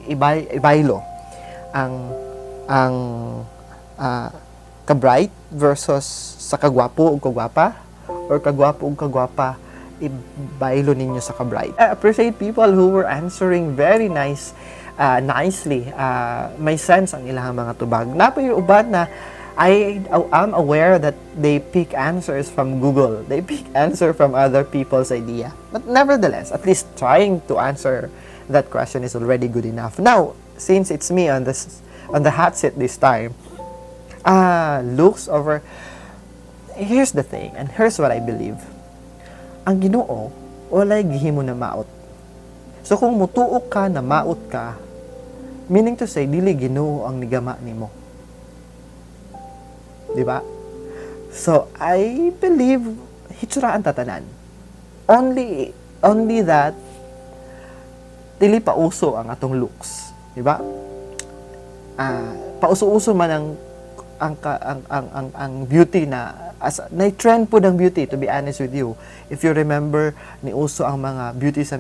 Ibaylo. Ang ka-bright versus sa kagwapo o kagwapa, or kagwapo o kagwapa, ibaylo ninyo sa ka-bright. I appreciate people who were answering very nicely. May sense ang ilang mga tubag. Napay uban na I am aware that they pick answers from Google. They pick answer from other people's idea. But nevertheless, at least trying to answer that question is already good enough. Now, since it's me on the hot seat this time, looks over. Here's the thing, and here's what I believe. Ang Ginoo, walay gihimo na maot. So kung mutuok ka na maot ka, meaning to say, dili Ginoo ang nigama nimo. Diba? So, I believe hitsura ang tatanan. Only that dili pauso ang atong looks, diba? Pauso-uso man ang beauty na na trend po ng beauty, to be honest with you. If you remember, ni uso ang mga beauty sa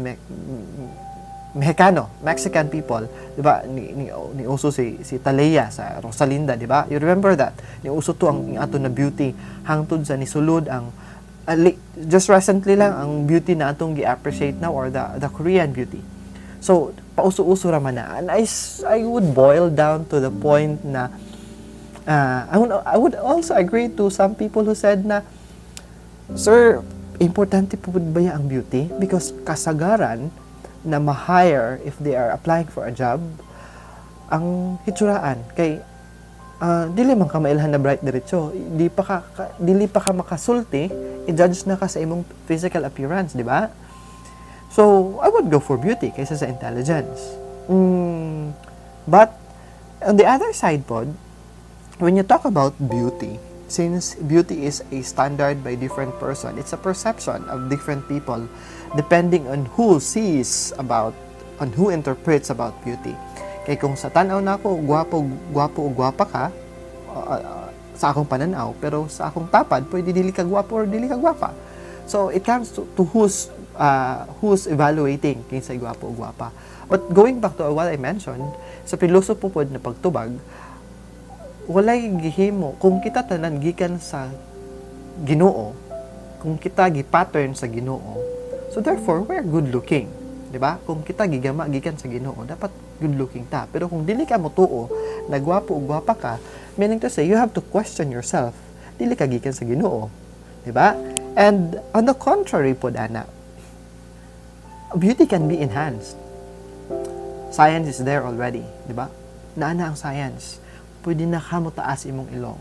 Mexican people, di ba? Ni uso si Talea sa Rosalinda, di ba? You remember that? Ni uso to ang ato na beauty hangtod sa nisulod ang just recently lang ang beauty na atong gi-appreciate now, or the Korean beauty. So pauso-uso raman na, and I would boil down to the point na I would also agree to some people who said na, sir, importante po ba ang beauty? Because kasagaran na ma-hire if they are applying for a job ang hitsuraan kay dili man ka mailhan na bright diretso, dili pa ka makasulti, i-judge na ka sa imong physical appearance, di ba? So I would go for beauty kaysa sa intelligence. But on the other side pod, when you talk about beauty, since beauty is a standard by different person, it's a perception of different people depending on who sees about, on who interprets about beauty. Kay kung sa tanaw na ako, gwapo o gwapa ka, sa akong pananaw, pero sa akong tapad, pwede dili ka gwapo or dili ka gwapa. So it comes to who's evaluating kinsa gwapo o gwapa. But going back to what I mentioned, sa pilosopo pod na pagtubag, walay gihimo kung kita tanan gikan sa Ginoo, kung kita gi-pattern sa Ginoo, so therefore we're good looking, di ba? Kung kita gigama gikan sa Ginoo, dapat good looking ta. Pero kung dili ka motuo na gwapo o gwapa ka, meaning to say you have to question yourself, dili ka gikan sa Ginoo, di ba? And on the contrary po dana, beauty can be enhanced. Science is there already, di ba? Naana ang science. Pwede na ka mo taas imong ilong.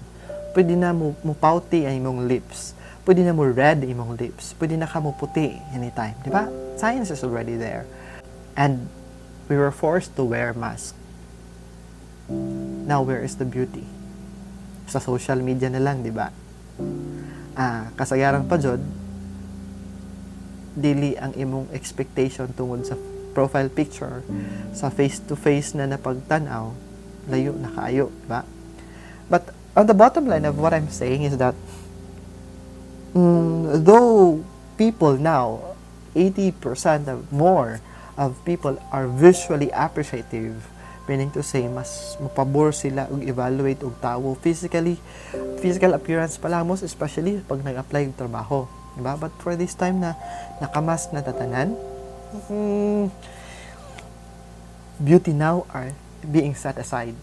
Pwede na mo pouty ang imong lips. Pwede na mo red imong lips. Pwede na ka mo puti anytime. Di ba? Science is already there. And we were forced to wear mask. Now, where is the beauty? Sa social media na lang, di ba? Kasagaran pa jud, dili ang imong expectation tungod sa profile picture, sa face-to-face na napagtanaw, layo na kaayo, diba? But on the bottom line of what I'm saying is that though people now, 80% of more of people are visually appreciative, meaning to say mas mapabor sila og evaluate og tawo physically, physical appearance pa lang, most especially pag nag-apply og trabaho, diba? But for this time na nakamas na tatanan, beauty now are being set aside.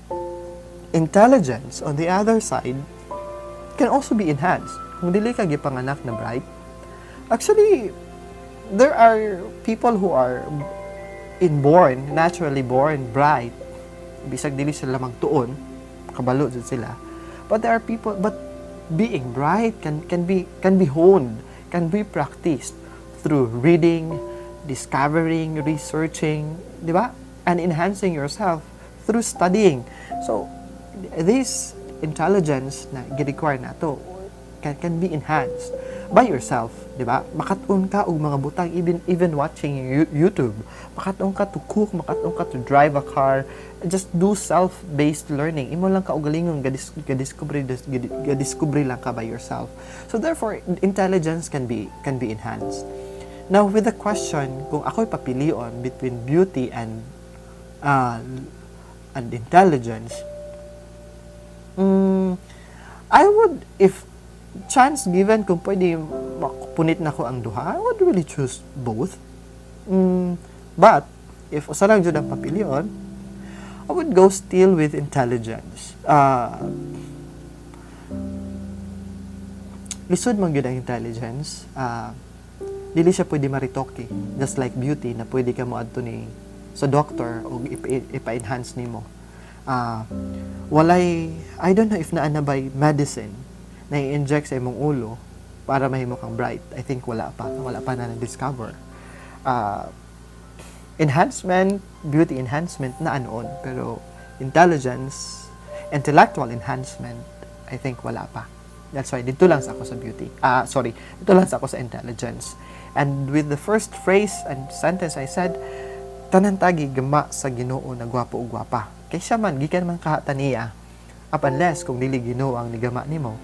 Intelligence, on the other side, can also be enhanced. Kung dili ka gipanganak na bright, actually, there are people who are naturally born bright. Bisag dili sila magtuon, kabalo jud sila. But there are people, but being bright can be honed, can be practiced through reading, discovering, researching, di ba? And enhancing yourself through studying. So, this intelligence na gi-require nato can be enhanced by yourself, di ba? Makatun ka og mga butang, even watching YouTube. Makatun ka to cook, makatun ka to drive a car. Just do self-based learning. Imo lang ka og galingon gadiscovery lang ka by yourself. So therefore, intelligence can be enhanced. Now, with the question, kung ako'y papilion between beauty and intelligence, I would, if chance given, kung pwede mapunit na ko ang duha, I would really choose both. But if usa lang jud ang papilion, I would go still with intelligence. Lisod man gyud ang intelligence. Dili siya pwede maritoke, just like beauty na pwede ka moadto ni sa doctor o ipa-enhance nimo. Walay, I don't know if naana by medicine na i-inject sa imong ulo para mahimo kang bright. I think wala pa na na-discover. Enhancement, beauty enhancement na anoon, pero intellectual enhancement, I think wala pa. That's why dito lang sa ako sa beauty. Dito lang sa ako sa intelligence. And with the first phrase and sentence I said, tanan tagi gama sa Ginoo na gwapo o gwapa. Kaysa man gikan man kahata niya, unless kung dili Ginoo ang nigama nimo,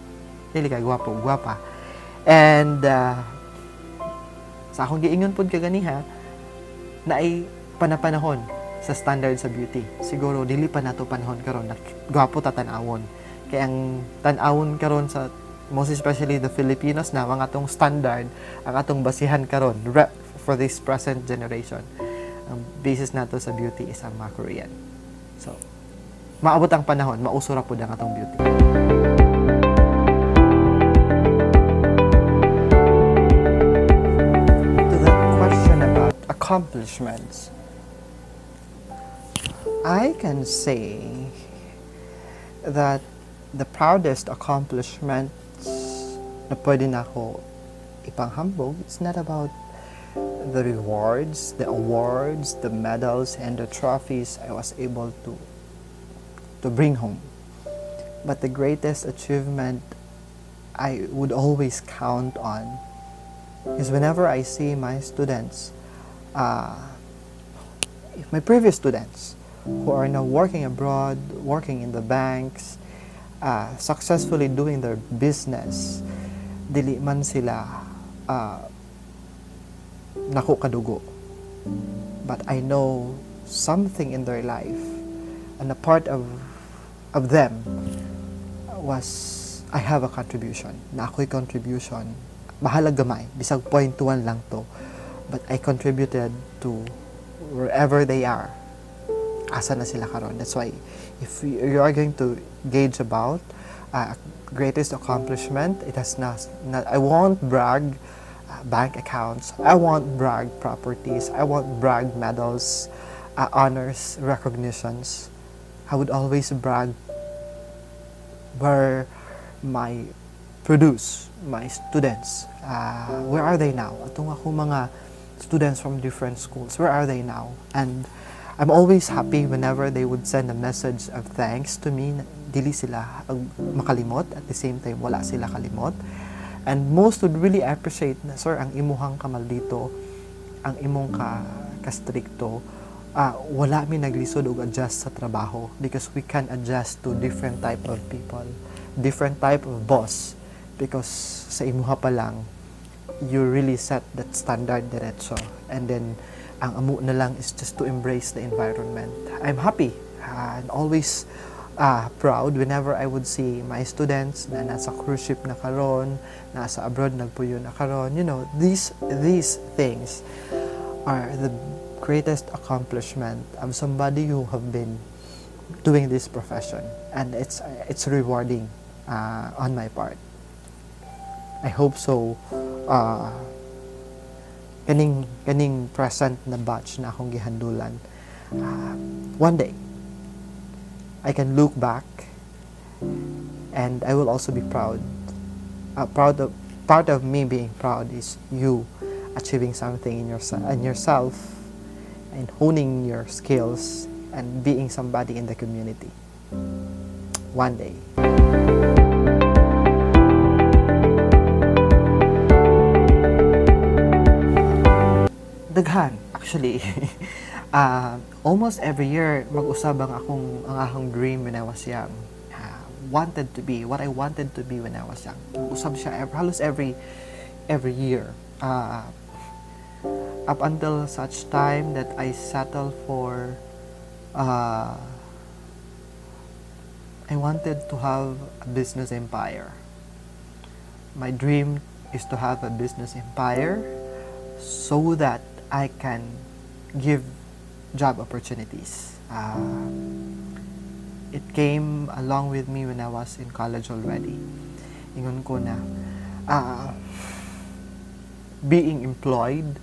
dili ka gwapo o gwapa. And sa akong giingon pud kaganiha, na ay panapanahon sa standard sa beauty. Siguro dili pa nato panahon karon na gwapo ta tan-awon. Kay ang tan-awon karon sa most especially the Filipinos na mga atong standard ang atong basihan karon for this present generation. Ang basis nato sa beauty is ang mga Korean. So maabot ang panahon, mausura po ang atong beauty. To the question about accomplishments, I can say that the proudest accomplishments na pwede na ako ipanghambog, it's not about the rewards, the awards, the medals, and the trophies I was able to bring home. But the greatest achievement I would always count on is whenever I see my students, my previous students, who are now working abroad, working in the banks, successfully doing their business, dili man sila nako kadugo. But I know something in their life, and a part of them was I have a contribution. Na ako'y contribution. Mahalag gamay, bisag 0.1 lang to. But I contributed to wherever they are. Asa na sila karon. That's why if you are going to gauge about greatest accomplishment, it has not I won't brag bank accounts, I won't brag properties, I won't brag medals, honors, recognitions. I would always brag where my students, where are they now? Atong ako mga students from different schools, where are they now? And I'm always happy whenever they would send a message of thanks to me. Dili sila makalimot, at the same time wala sila kalimot. And most would really appreciate na, sir, ang imuhang kamaldito, ang imong ka-stricto, wala mi naglisod og adjust sa trabaho, because we can adjust to different type of people, different type of boss, because sa imuha pa lang you really set that standard diretso, and then ang amo na lang is just to embrace the environment. I'm happy and always proud whenever I would see my students na nasa cruise ship na karon, nasa abroad nagpuyo na karon. You know, these things are the greatest accomplishment of somebody who have been doing this profession, and it's rewarding on my part. I hope so. Kaning present na batch na akong gihandulan, one day I can look back and I will also be proud. Part of me being proud is you achieving something in yourself and honing your skills and being somebody in the community. One day. Daghan, actually. Almost every year, mag-usab ang akong dream when I was young. What I wanted to be when I was young. Mag-usab siya halos every year. Up until such time that I settled for, I wanted to have a business empire. My dream is to have a business empire so that I can give job opportunities. It came along with me when I was in college already. Ingon ko na, being employed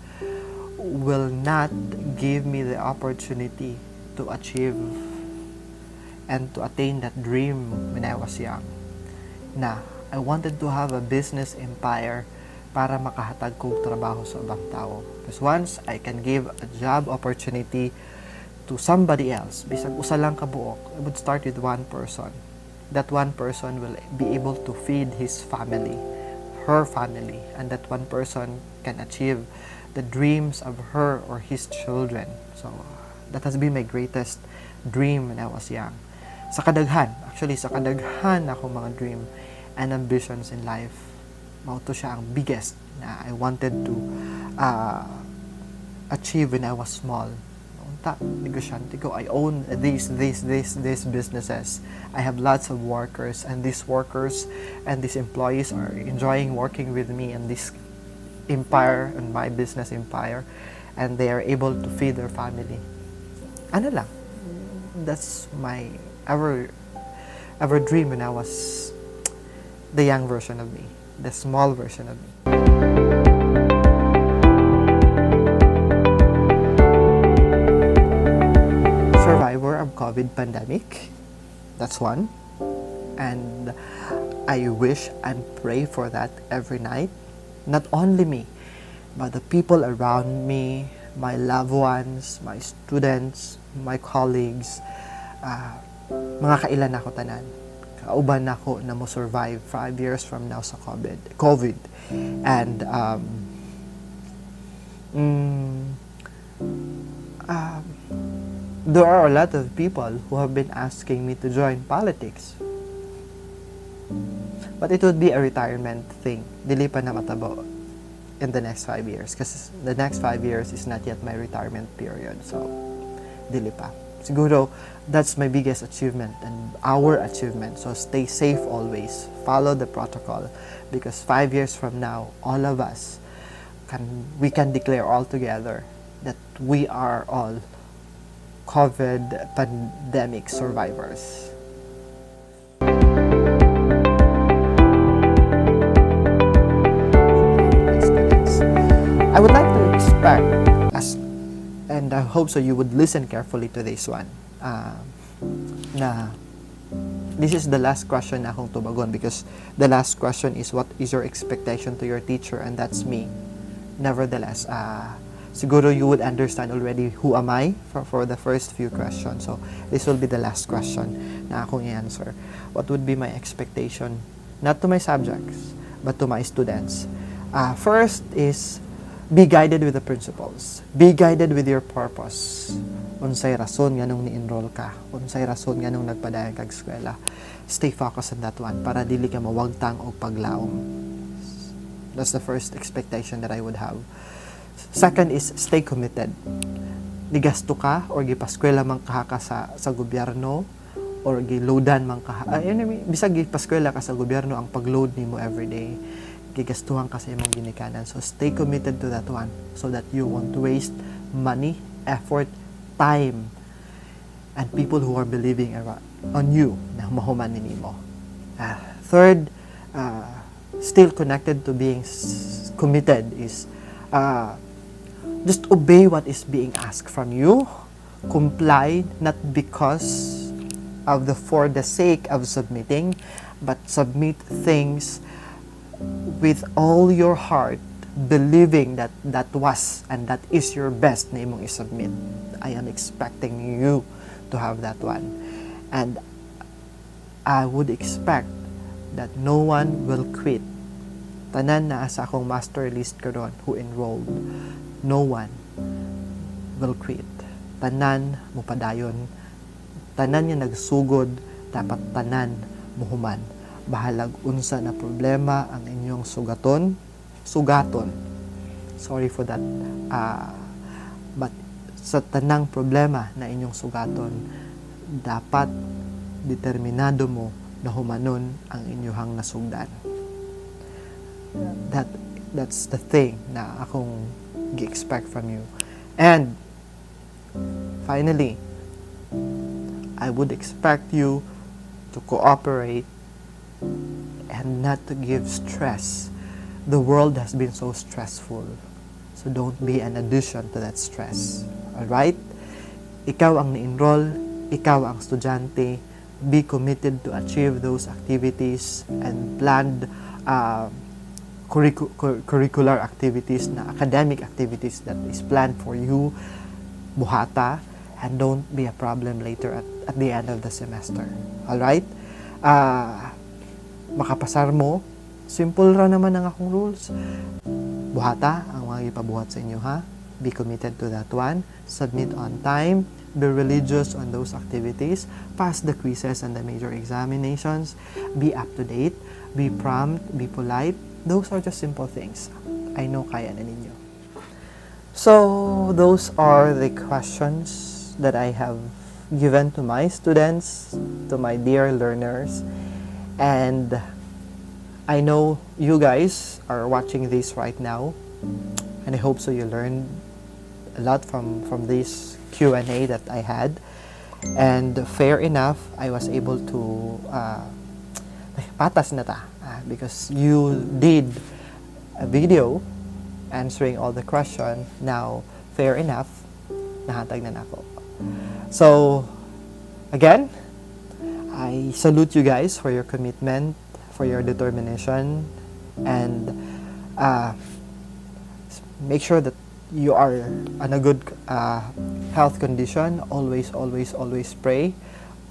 will not give me the opportunity to achieve and to attain that dream when I was young. Na, I wanted to have a business empire para makahatag kong trabaho sa ibang tao. Because once I can give a job opportunity to somebody else, bisag usa lang ka buok, I would start with one person. That one person will be able to feed his family, her family, and that one person can achieve the dreams of her or his children. So, that has been my greatest dream when I was young. Sa kadaghan ako mga dream and ambitions in life, mauto siya ang biggest na I wanted to achieve when I was small. bata, negosyante ko. I own these businesses. I have lots of workers, and these workers and these employees are enjoying working with me and this empire and my business empire, and they are able to feed their family. Ano lang, that's my ever dream when I was the young version of me, the small version of me. Survivor of COVID pandemic, that's one. And I wish and pray for that every night. Not only me, but the people around me, my loved ones, my students, my colleagues, mga kailan ako tanan. Kauban ako na mo survive 5 years from now sa COVID. And there are a lot of people who have been asking me to join politics. But it would be a retirement thing. Dili pa na matabo in the next 5 years. Because the next 5 years is not yet my retirement period. So, dili pa. Siguro, that's my biggest achievement and our achievement. So, stay safe always. Follow the protocol. Because 5 years from now, all of us, we can declare all together that we are all COVID pandemic survivors. I would like to expect, and I hope so you would listen carefully to this one, na this is the last question na akong tubagon, because the last question is what is your expectation to your teacher, and that's me. Nevertheless, siguro you would understand already who am I for the first few questions. So this will be the last question na akong i-answer. What would be my expectation, not to my subjects, but to my students? First is, be guided with the principles. Be guided with your purpose. Unsay rason nga nung ni-enroll ka. Unsay rason nga nung nagpadayon kag eskwela. Stay focused on that one para dili ka mawagtang og paglaom. That's the first expectation that I would have. Second is, stay committed. Gigasto ka or gipaskwela man ka sa gobyerno or giloadan man ka. Bisag gipaskwela ka sa gobyerno, ang pagload nimo everyday, gigastuhan ka sa imong ginikanan. So stay committed to that one so that you won't waste money, effort, time, and people who are believing on you na mahuman nimo. Third, still connected to being committed is just obey what is being asked from you. Comply, not because for the sake of submitting, but submit things with all your heart, believing that that was and that is your best na imong isubmit. I am expecting you to have that one. And I would expect that no one will quit. Tanan na sa akong master list karon who enrolled, no one will quit. Tanan mupadayon, tanan nga nagsugod, dapat tanan muhuman. Bahalag unsa na problema ang inyong sugaton. Sorry for that. But sa tanang problema na inyong sugaton, dapat determinado mo na humanon ang inyong nasugdan. That's the thing na akong gi-expect from you. And finally, I would expect you to cooperate and not to give stress. The world has been so stressful. So don't be an addition to that stress. Alright? Ikaw ang ni-enroll, ikaw ang estudyante, be committed to achieve those activities and planned curricular activities, na academic activities that is planned for you. Buhata, and don't be a problem later at the end of the semester. Alright? Makapasar mo, simple ra naman ang akong rules. Buhata ang mga ipabuhat sa inyo, ha? Be committed to that one. Submit on time. Be religious on those activities. Pass the quizzes and the major examinations. Be up to date. Be prompt. Be polite. Those are just simple things. I know kaya na ninyo. So, those are the questions tips that I have given to my students, to my dear learners. And I know you guys are watching this right now, and I hope so you learned a lot from this Q&A that I had. And fair enough, I was able to patas na ta, because you did a video answering all the question. Now, fair enough, nahatag na nako. So, again, I salute you guys for your commitment, for your determination, and make sure that you are in a good health condition. Always, always, always pray,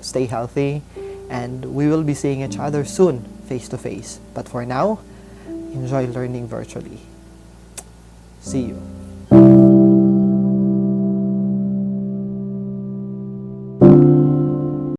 stay healthy, and we will be seeing each other soon, face to face. But for now, enjoy learning virtually. See you.